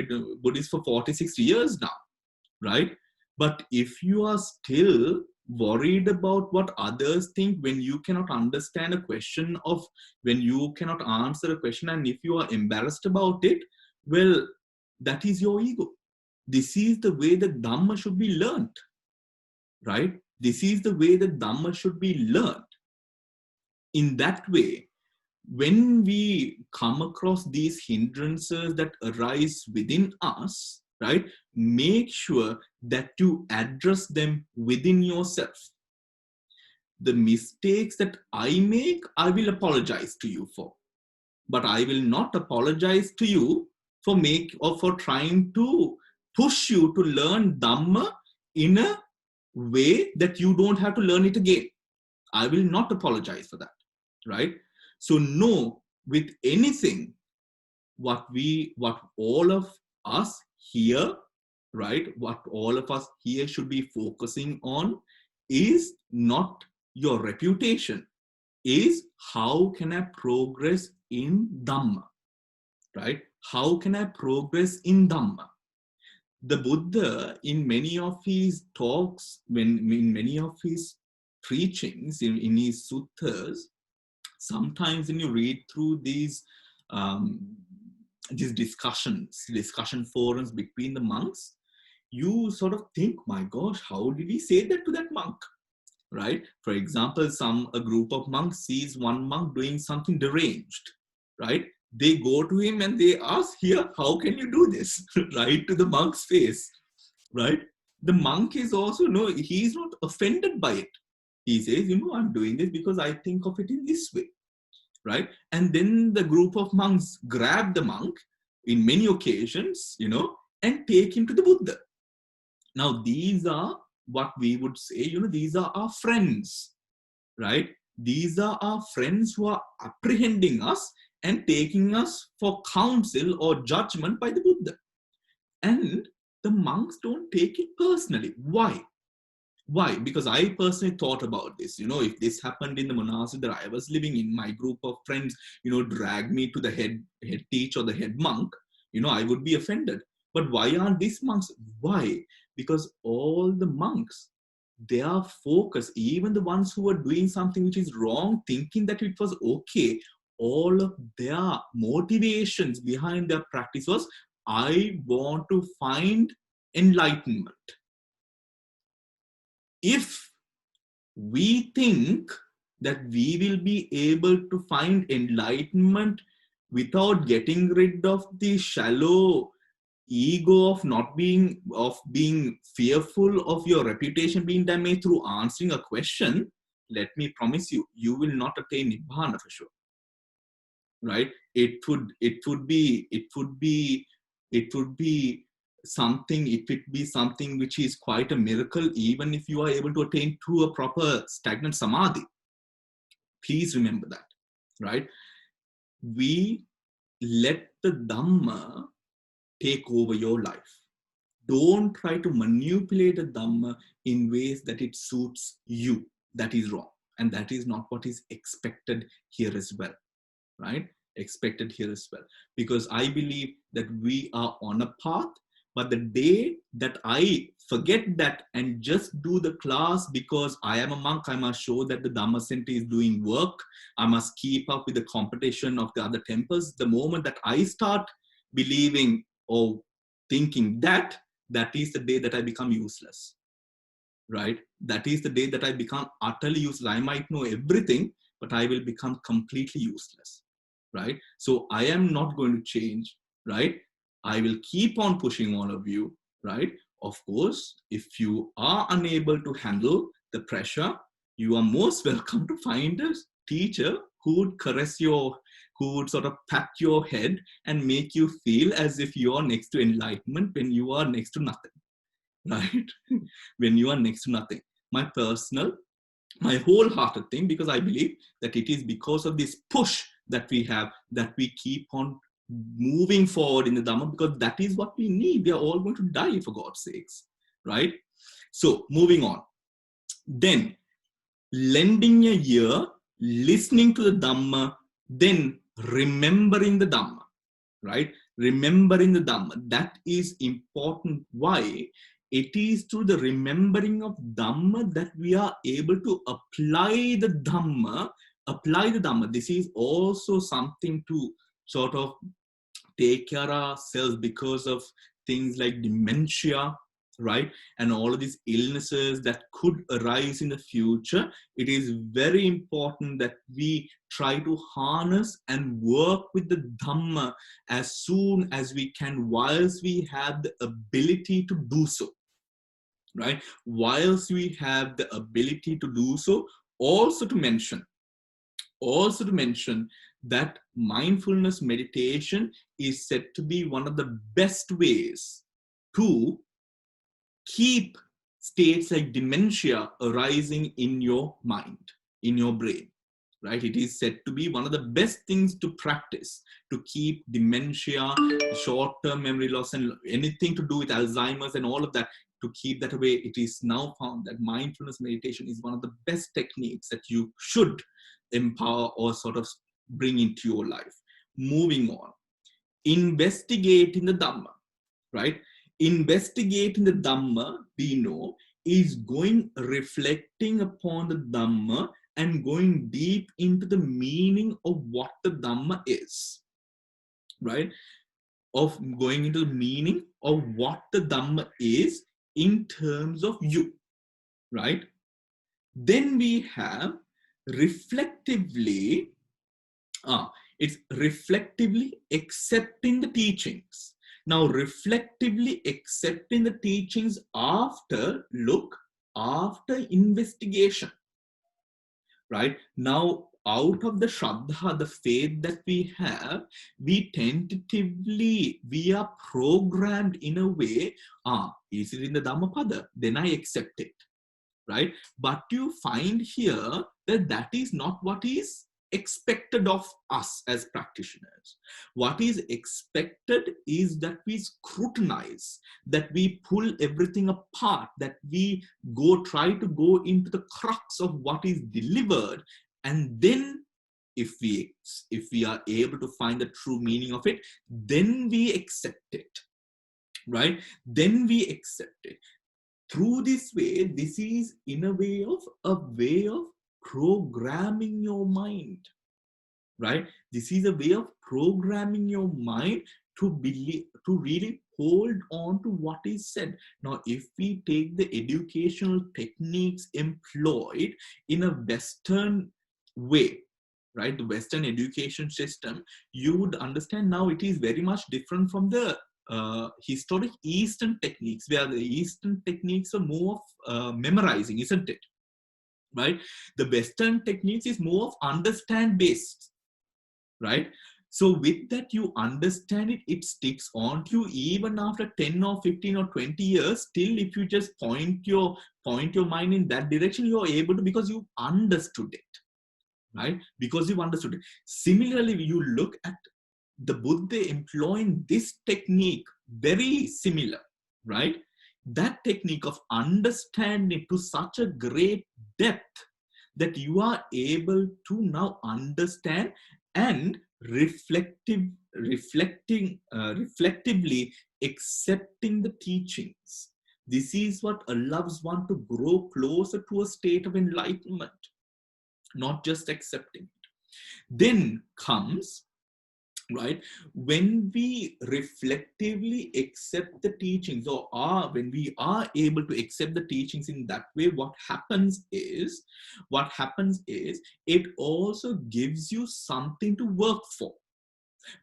A: Buddhist for 40, 60 years now, right? But if you are still worried about what others think, when you cannot understand a question, of when you cannot answer a question, and if you are embarrassed about it, well, that is your ego. This is the way that Dhamma should be learned, right? This is the way that Dhamma should be learned. In that way, when we come across these hindrances that arise within us, right, make sure that you address them within yourself. The mistakes that I make, I will apologize to you for, but I will not apologize to you for trying to push you to learn Dhamma in a way that you don't have to learn it again. I will not apologize for that, right? So know, with anything, what all of us here, right, what all of us here should be focusing on is not your reputation, is how can I progress in Dhamma, right? How can I progress in Dhamma? The Buddha, in many of his talks, in many of his preachings, in his suttas, sometimes when you read through these discussion forums between the monks, you sort of think, my gosh, how did he say that to that monk, right? For example, a group of monks sees one monk doing something deranged, right? They go to him and they ask, here, how can you do this? Right to the monk's face, right? The monk is also, no, he's not offended by it. He says, I'm doing this because I think of it in this way, right? And then the group of monks grab the monk in many occasions, and take him to the Buddha. Now, these are what we would say, these are our friends, right? These are our friends who are apprehending us and taking us for counsel or judgment by the Buddha. And the monks don't take it personally. Why? Because I personally thought about this. If this happened in the monastery that I was living in, my group of friends, drag me to the head teacher or the head monk, I would be offended. But why aren't these monks? Why? Because all the monks, they are focused, even the ones who are doing something which is wrong, thinking that it was okay, all of their motivations behind their practice was, I want to find enlightenment. If we think that we will be able to find enlightenment without getting rid of the shallow ego of being fearful of your reputation being damaged through answering a question, let me promise you, you will not attain nibbana for sure, right? It would be something, if it be something which is quite a miracle, even if you are able to attain to a proper stagnant samadhi, please remember that, right? We let the Dhamma take over your life. Don't try to manipulate the Dhamma in ways that it suits you. That is wrong. And that is not what is expected here as well, right? Expected here as well. Because I believe that we are on a path, but the day that I forget that and just do the class because I am a monk, I must show that the Dhamma Center is doing work. I must keep up with the competition of the other temples. The moment that I start believing or thinking that, that is the day that I become useless, right? That is the day that I become utterly useless. I might know everything, but I will become completely useless, right? So I am not going to change, right? I will keep on pushing all of you, right? Of course, if you are unable to handle the pressure, you are most welcome to find a teacher who would caress your, who would sort of pat your head and make you feel as if you are next to enlightenment when you are next to nothing, right? When you are next to nothing. My personal, my wholehearted thing, because I believe that it is because of this push that we have, that we keep on moving forward in the Dhamma, because that is what we need. We are all going to die, for God's sakes, right? So moving on. Then lending a ear, listening to the Dhamma, then remembering the Dhamma, right? Remembering the Dhamma. That is important. Why? It is through the remembering of Dhamma that we are able to apply the Dhamma. Apply the Dhamma. This is also something to sort of take care of ourselves because of things like dementia, right? And all of these illnesses that could arise in the future. It is very important that we try to harness and work with the Dhamma as soon as we can, whilst we have the ability to do so, right? Whilst we have the ability to do so. Also to mention that mindfulness meditation is said to be one of the best ways to keep states like dementia arising in your mind, in your brain, right? It is said to be one of the best things to practice to keep dementia, short-term memory loss, and anything to do with Alzheimer's and all of that, to keep that away. It is now found that mindfulness meditation is one of the best techniques that you should empower or sort of bring into your life. Moving on, investigating the Dhamma, right? Investigating the Dhamma, we know, is reflecting upon the Dhamma and going deep into the meaning of what the Dhamma is, right? Of going into the meaning of what the Dhamma is in terms of you, right? Then we have reflectively, it's reflectively accepting the teachings. Now, reflectively accepting the teachings after investigation, right? Now, out of the Shraddha, the faith that we have, we are programmed in a way, is it in the Dhammapada? Then I accept it, right? But you find here that that is not what is expected of us as practitioners. What is expected is that we scrutinize, that we pull everything apart, that we try to go into the crux of what is delivered, and then if we are able to find the true meaning of it, then we accept it, right? Then we accept it. Through this way, this is in a way of programming your mind, right? This is a way of programming your mind to believe, to really hold on to what is said. Now, if we take the educational techniques employed in a Western way, right, the Western education system, you would understand now it is very much different from the historic Eastern techniques, where the Eastern techniques are more of memorizing, isn't it? Right? The Western techniques is more of understand based, right? So with that, you understand it, it sticks on to you even after 10 or 15 or 20 years. Still, if you just point your mind in that direction, you're able to, because you understood it, right? Because you understood it. Similarly, you look at the Buddha employing this technique, very similar, right? That technique of understanding to such a great depth that you are able to now understand and reflectively accepting the teachings. This is what allows one to grow closer to a state of enlightenment, not just accepting it. Then comes, right, when we reflectively accept the teachings, or when we are able to accept the teachings in that way, what happens is it also gives you something to work for,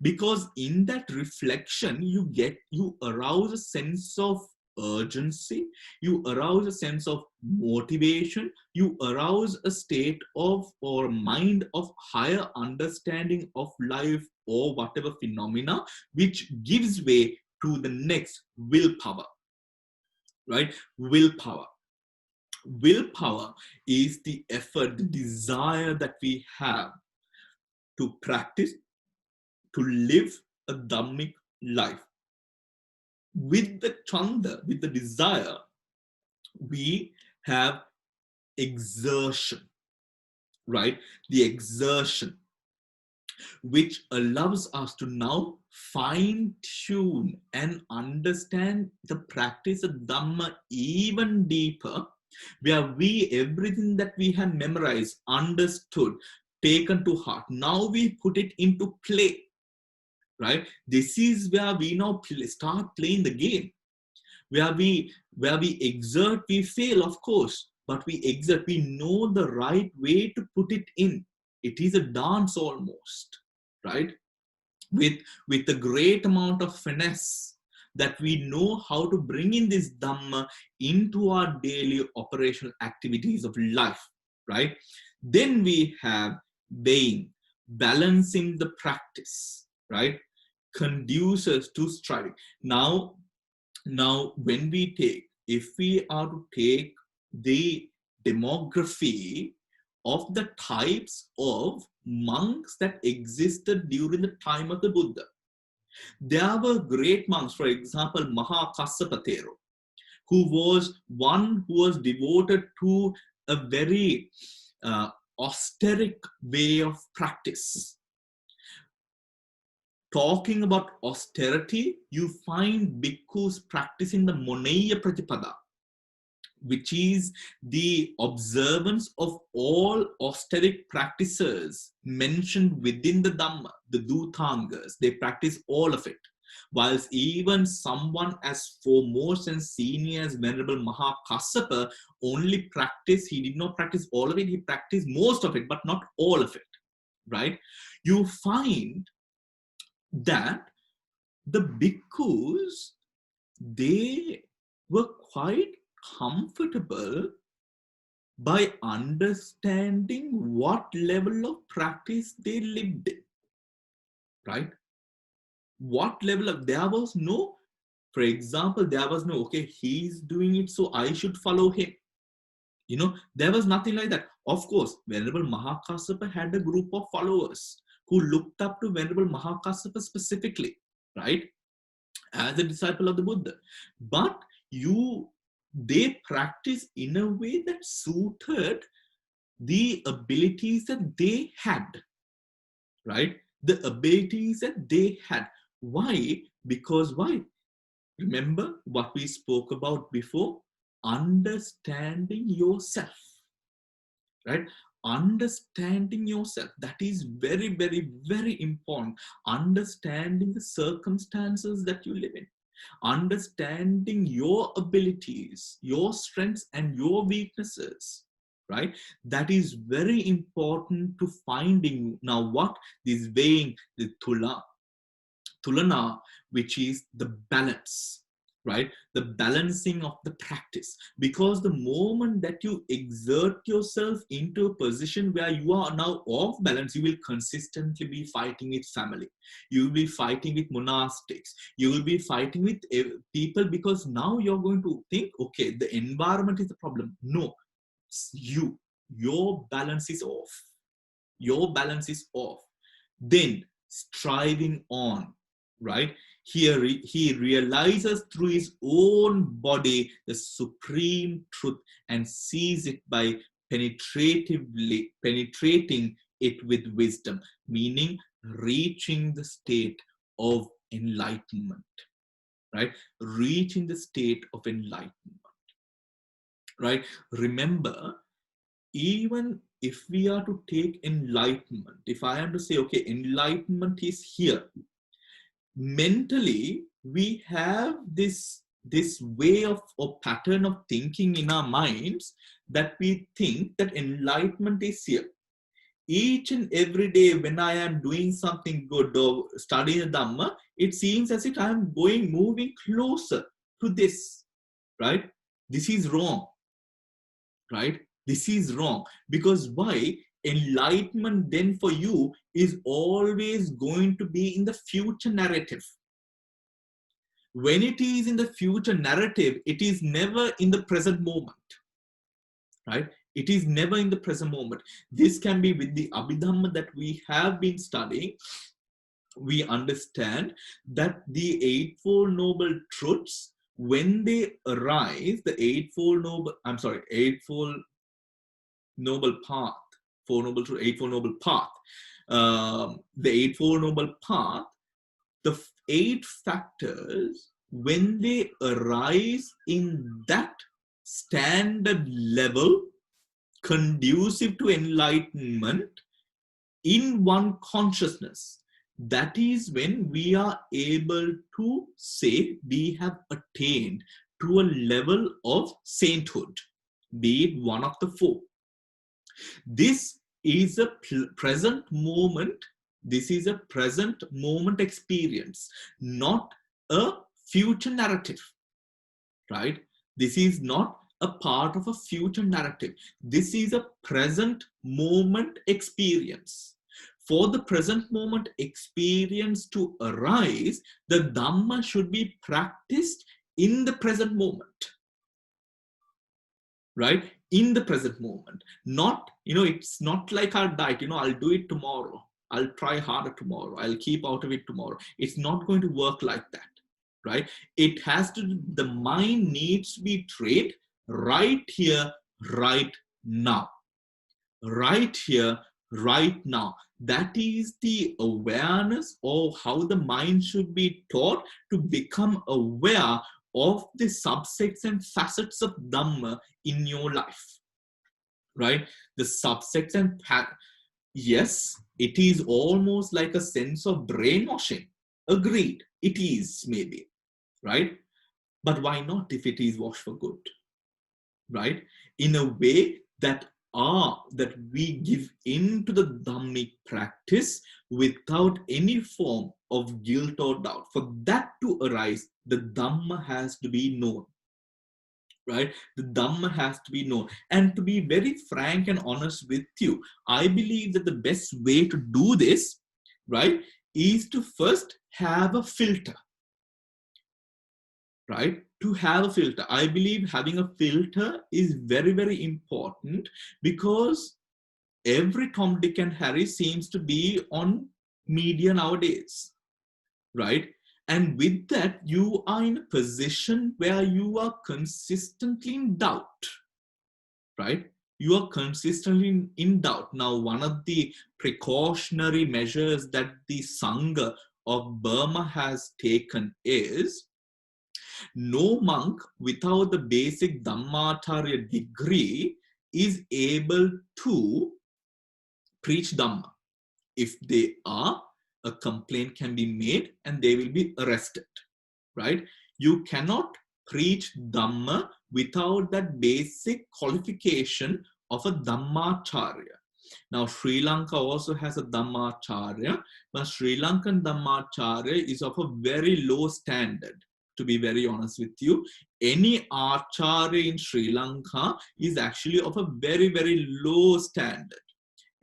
A: because in that reflection you arouse a sense of urgency, you arouse a sense of motivation, you arouse a state of or mind of higher understanding of life or whatever phenomena, which gives way to the next willpower, right? Willpower is the effort, the desire that we have to practice, to live a Dhammic life. With the chanda, with the desire, we have exertion, right? The exertion, which allows us to now fine tune and understand the practice of Dhamma even deeper, where everything that we have memorized, understood, taken to heart, now we put it into play, right? This is where we now start playing the game. Where we exert, we fail, of course, but we exert, we know the right way to put it in. It is a dance almost, right? With a great amount of finesse, that we know how to bring in this Dhamma into our daily operational activities of life, right? Then we have weighing, balancing the practice, right? Conduces to striving. Now, when if we are to take the demography of the types of monks that existed during the time of the Buddha, there were great monks, for example, Mahakassapa Thero, who was one who was devoted to a very austeric way of practice. Talking about austerity, you find bhikkhus practicing the Moneya Pratipada, which is the observance of all austeric practices mentioned within the Dhamma, the Dhutangas. They practice all of it. Whilst even someone as foremost and senior as Venerable Mahakassapa he did not practice all of it, he practiced most of it, but not all of it, right? You find that the bhikkhus, they were quite comfortable by understanding what level of practice they lived in, right? What level of, there was no, for example, there was no, okay, he's doing it, so I should follow him. There was nothing like that. Of course, Venerable Mahakassapa had a group of followers who looked up to Venerable Mahakassapa specifically, right? As a disciple of the Buddha. But they practice in a way that suited the abilities that they had, right? The abilities that they had. Why? Because why? Remember what we spoke about before? Understanding yourself, right? Understanding yourself. That is very, very, very important. Understanding the circumstances that you live in. Understanding your abilities, your strengths, and your weaknesses, right? That is very important to finding. Now, what this weighing, the tulana, which is the balance, right? The balancing of the practice. Because the moment that you exert yourself into a position where you are now off balance, you will consistently be fighting with family. You will be fighting with monastics. You will be fighting with people, because now you're going to think, okay, the environment is the problem. No, it's you. Your balance is off. Your balance is off. Then striving on, right? Here he realizes through his own body the supreme truth and sees it by penetrating it with wisdom, meaning reaching the state of enlightenment, right? Reaching the state of enlightenment, right? Remember, even if we are to take enlightenment, if I am to say, okay, enlightenment is here, mentally we have this way of or pattern of thinking in our minds that we think that enlightenment is here. Each and every day when I am doing something good or studying the Dhamma, it seems as if I am moving closer to this, right? This is wrong, right? This is wrong. Because why? Enlightenment then for you is always going to be in the future narrative. When it is in the future narrative, it is never in the present moment, right? It is never in the present moment. This can be with the Abhidhamma that we have been studying. We understand that the Eightfold Noble Truths, when they arise, the Eightfold Noble Path, Eightfold Noble Path, the Eightfold Noble Path, the 8 factors, when they arise in that standard level, conducive to enlightenment in one consciousness, that is when we are able to say we have attained to a level of sainthood, be it one of the 4. This is a present moment. This is a present moment experience, not a future narrative, right? This is not a part of a future narrative. This is a present moment experience. For the present moment experience to arise, the Dhamma should be practiced in the present moment, right? In the present moment. Not, it's not like our diet, I'll do it tomorrow. I'll try harder tomorrow. I'll keep out of it tomorrow. It's not going to work like that, right? It has to, the mind needs to be trained right here, right now. Right here, right now. That is the awareness of how the mind should be taught to become aware of the subsets and facets of Dhamma in your life, right? The subsets and yes, it is almost like a sense of brainwashing. Agreed, it is maybe, right? But why not if it is washed for good, right? In a way that we give into the Dhammic practice without any form of guilt or doubt. For that to arise, the Dhamma has to be known, right? The Dhamma has to be known. And to be very frank and honest with you, I believe that the best way to do this, right, is to first have a filter, right? To have a filter. I believe having a filter is very, very important, because every Tom, Dick and Harry seems to be on media nowadays, right? And with that, you are in a position where you are consistently in doubt, right? You are consistently in doubt. Now, one of the precautionary measures that the Sangha of Burma has taken is no monk without the basic Dhammacharya degree is able to preach Dhamma. If they are, a complaint can be made and they will be arrested, right? You cannot preach Dhamma without that basic qualification of a Dhammacharya. Now, Sri Lanka also has a Dhammacharya, but Sri Lankan Dhammacharya is of a very low standard. to be very honest with you. Any acharya in Sri Lanka is actually of a very, very low standard.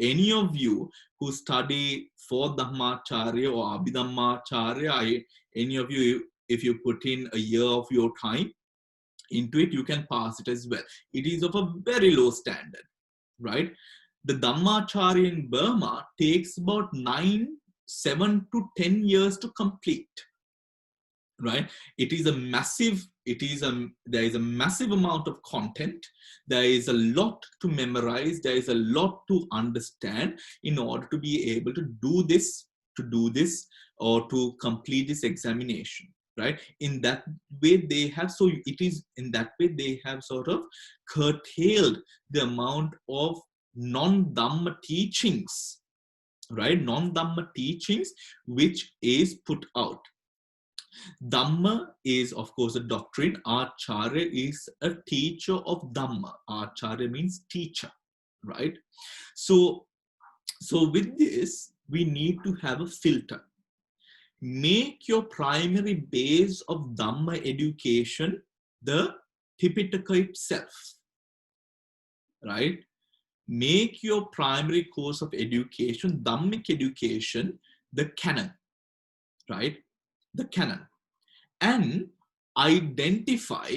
A: Any of you who study for Dhammacharya or Abhidhammacharya, any of you, if you put in a year of your time into it, you can pass it as well. It is of a very low standard, right? The Dhammacharya in Burma takes about 7 to 10 years to complete, right? It is a massive, there is a massive amount of content. There is a lot to memorize. There is a lot to understand in order to be able to do this, or to complete this examination, right? In that way, they have, so it is in that way they have sort of curtailed the amount of non-Dhamma teachings, right? Non-Dhamma teachings which is put out. Dhamma is, of course, a doctrine. Acharya is a teacher of Dhamma. Acharya means teacher, right? So with this, we need to have a filter. Make your primary base of Dhamma education the Tipitaka itself, right? Make your primary course of education, Dhammic education, the canon, right? The canon. And identify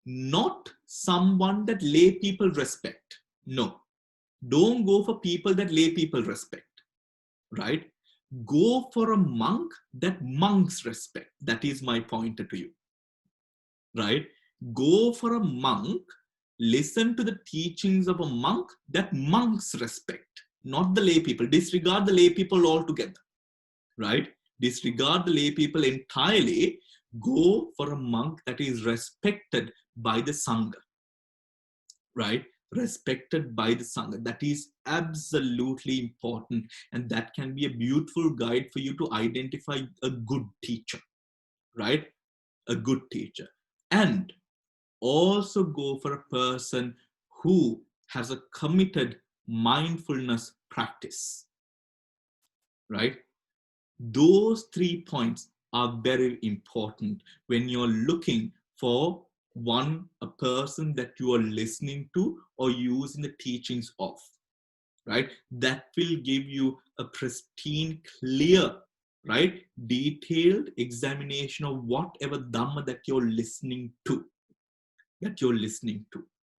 A: not someone that lay people respect. No, don't go for people that lay people respect, right? Go for a monk that monks respect. That is my pointer to you, right? Go for a monk, listen to the teachings of a monk that monks respect, not the lay people. Disregard the lay people altogether, right? Disregard the lay people entirely. Go for a monk that is respected by the Sangha, right? Respected by the Sangha. That is absolutely important. And that can be a beautiful guide for you to identify a good teacher, right? A good teacher. And also go for a person who has a committed mindfulness practice, right? Those 3 points are very important when you're looking for a person that you are listening to or using the teachings of, right? That will give you a pristine, clear, right? Detailed examination of whatever Dhamma that you're listening to,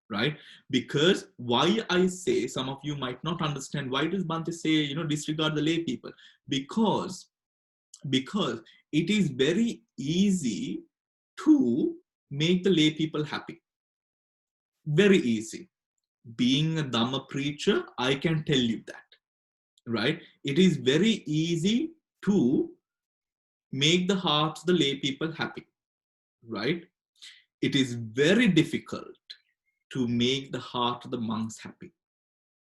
A: right? Because why I say, some of you might not understand, why does Bhante say, disregard the lay people? Because it is very easy to make the lay people happy. Very easy. Being a Dhamma preacher, I can tell you that, right? It is very easy to make the hearts of the lay people happy, right? It is very difficult to make the heart of the monks happy.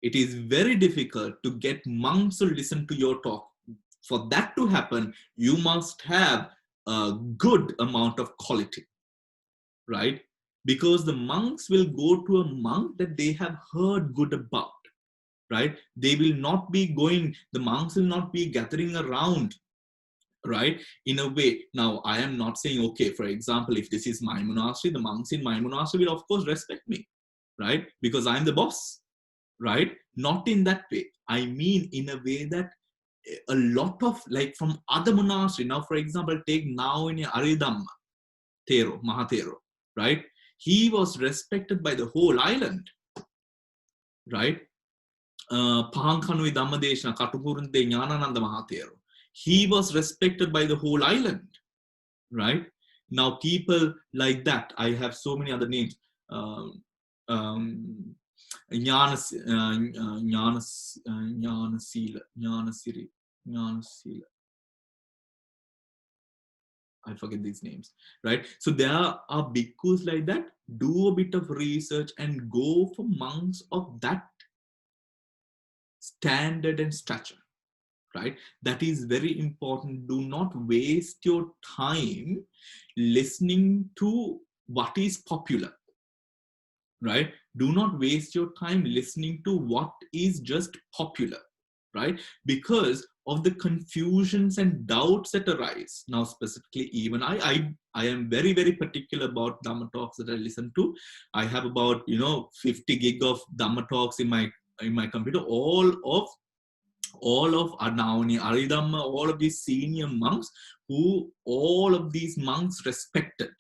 A: It is very difficult to get monks to listen to your talk. For that to happen, you must have a good amount of quality, right? Because the monks will go to a monk that they have heard good about, right? They will not be going, the monks will not be gathering around, right? In a way. Now, I am not saying, okay, for example, if this is my monastery, the monks in my monastery will of course respect me, right? Because I'm the boss, right? Not in that way. I mean in a way that a lot of, like, from other monasteries. Now, for example, take now in Aridhamma Thero, Mahathero, right? He was respected by the whole island, right? Pahankanui Dhammadeshana Katukurunte Jnanananda Mahathero. He was respected by the whole island, right? Now, people like that, I have so many other names. Jnanasila. I forget these names, right? So there are bhikkhus like that. Do a bit of research and go for monks of that standard and stature, right? That is very important. Do not waste your time listening to what is popular, right? Do not waste your time listening to what is just popular, right? Because of the confusions and doubts that arise. Now, specifically, even I am very, very particular about Dhamma talks that I listen to. I have about 50 gig of Dhamma talks in my computer. All of Anauni, Aridhamma, all of these senior monks who all of these monks respected,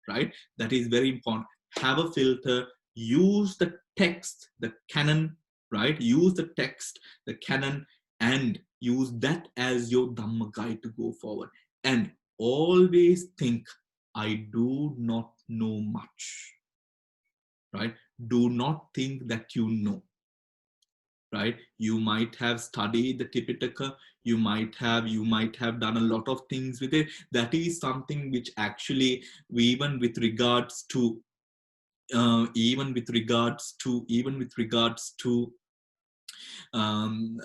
A: right? That is very important. Have a filter, use the text, the canon, right? Use the text, the canon, and use that as your Dhamma guide to go forward. And always think, I do not know much, right? Do not think that you know, right? You might have studied the Tipitaka, you might have done a lot of things with it. That is something which actually, even with regards to even with regards to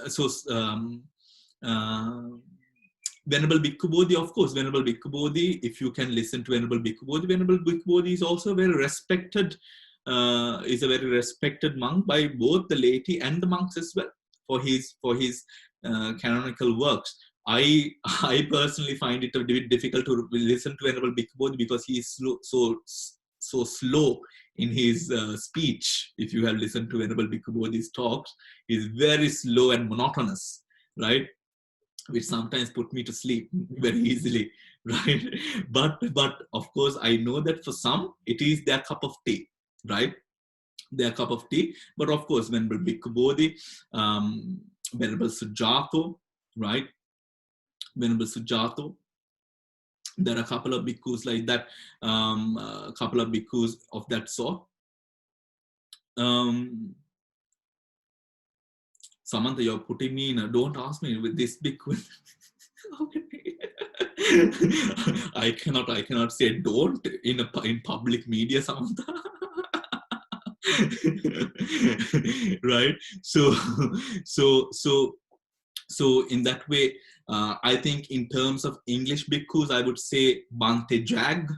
A: so uh, Venerable Bhikkhu Bodhi, of course, Venerable Bhikkhu Bodhi, if you can listen to Venerable Bhikkhu Bodhi is also a very respected monk by both the laity and the monks as well for his canonical works. I personally find it a bit difficult to listen to Venerable Bhikkhu Bodhi because he is so slow in his speech. If you have listened to Venerable Bhikkhu Bodhi's talks, he's very slow and monotonous, right? Which sometimes put me to sleep very easily, right? But of course, I know that for some, it is their cup of tea, right? Their cup of tea. But of course, Venerable Bhikkhu Bodhi, Venerable Sujato, right? Venerable Sujato. There are a couple of bhikkhus like that, a couple of bhikkhus of that sort. Samantha, you're putting me in a, don't ask me with this bhikkhu. I cannot say don't in public media, Samantha. Right? So in that way, I think in terms of English bhikkhus, I would say Bhante Jag,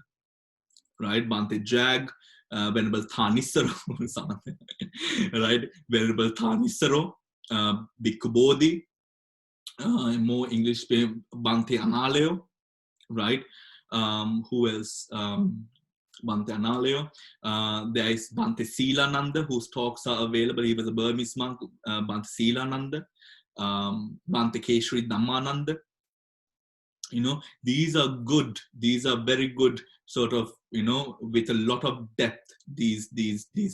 A: right? Bhante Jag, Venerable Thanissaro, right? Venerable Thanissaro, Bhikkhu Bodhi, more English, Bhante Analeo, right? Who else? Bhante Analeo. There is Bhante Silananda, whose talks are available. He was a Burmese monk, Bhante Silananda. Bhante Keshri Dhammananda. These are good. These are very good, sort of, with a lot of depth. These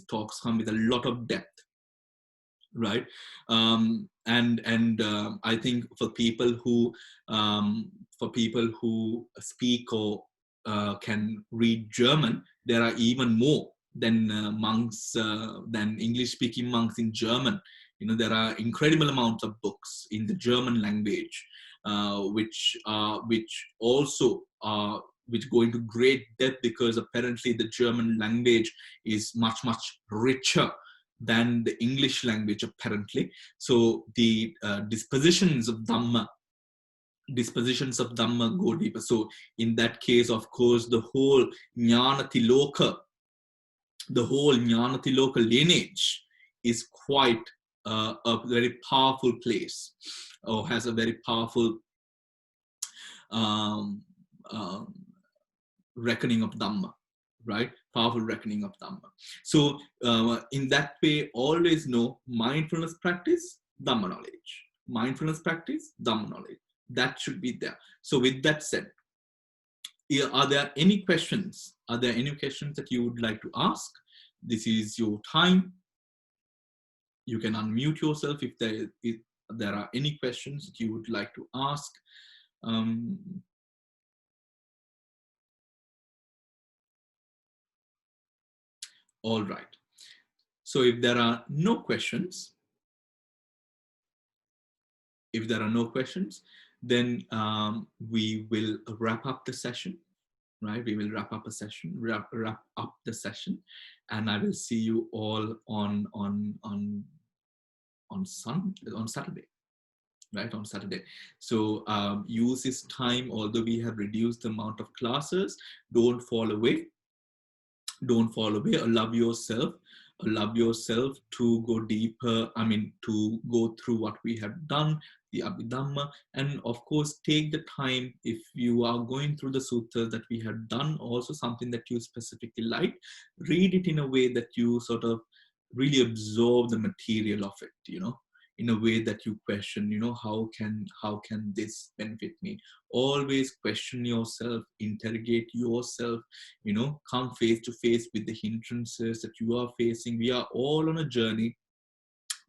A: talks come with a lot of depth, right? I think for people who speak or can read German, there are even more than monks, than English-speaking monks in German. There are incredible amounts of books in the German language, which also which go into great depth, because apparently the German language is much richer than the English language, apparently. So the dispositions of Dhamma go deeper. So in that case, of course, the whole Jnanatiloka lineage is quite a very powerful place, or has a very powerful reckoning of Dhamma, right? Powerful reckoning of Dhamma. So in that way, always know mindfulness practice, Dhamma knowledge. Mindfulness practice, Dhamma knowledge. That should be there. So with that said, are there any questions? Are there any questions that you would like to ask? This is your time. You can unmute yourself if there are any questions that you would like to ask. All right. So if there are no questions, then we will wrap up the session, right? We will wrap up the session, and I will see you all on Saturday, right? On Saturday. So use this time, although we have reduced the amount of classes, don't fall away. Allow yourself to go deeper. To go through what we have done, the Abhidhamma, and of course take the time, if you are going through the sutras that we have done, also something that you specifically like, read it in a way that you sort of really absorb the material of it, in a way that you question, how can this benefit me? Always question yourself, interrogate yourself, come face to face with the hindrances that you are facing. We are all on a journey.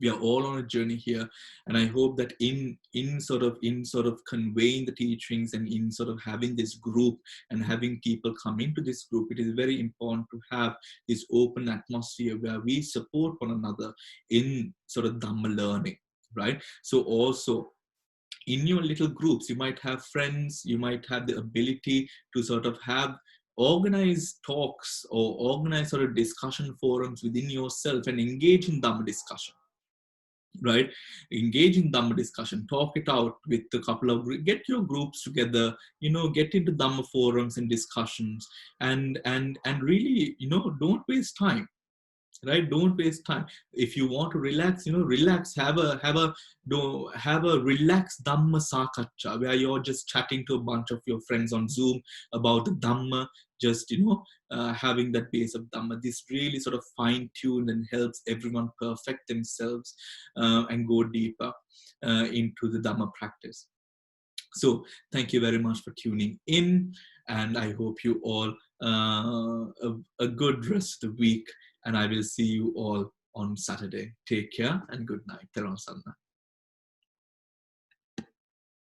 A: We are all on a journey here, and I hope that in sort of conveying the teachings, and in sort of having this group and having people come into this group, it is very important to have this open atmosphere where we support one another in sort of Dhamma learning, right? So also in your little groups, you might have friends, you might have the ability to sort of have organize talks or organize sort of discussion forums within yourself and engage in Dhamma discussion, right? Engage in Dhamma discussion, talk it out with a couple of, get your groups together, get into Dhamma forums and discussions, and really, don't waste time, right? Don't waste time. If you want to relax, relax. Have a relaxed Dhamma Sakacha, where you're just chatting to a bunch of your friends on Zoom about the Dhamma, just having that base of Dhamma. This really sort of fine-tuned and helps everyone perfect themselves and go deeper into the Dhamma practice. So thank you very much for tuning in, and I hope you all a good rest of the week, and I will see you all on Saturday. Take care and good night. Teron Sanna.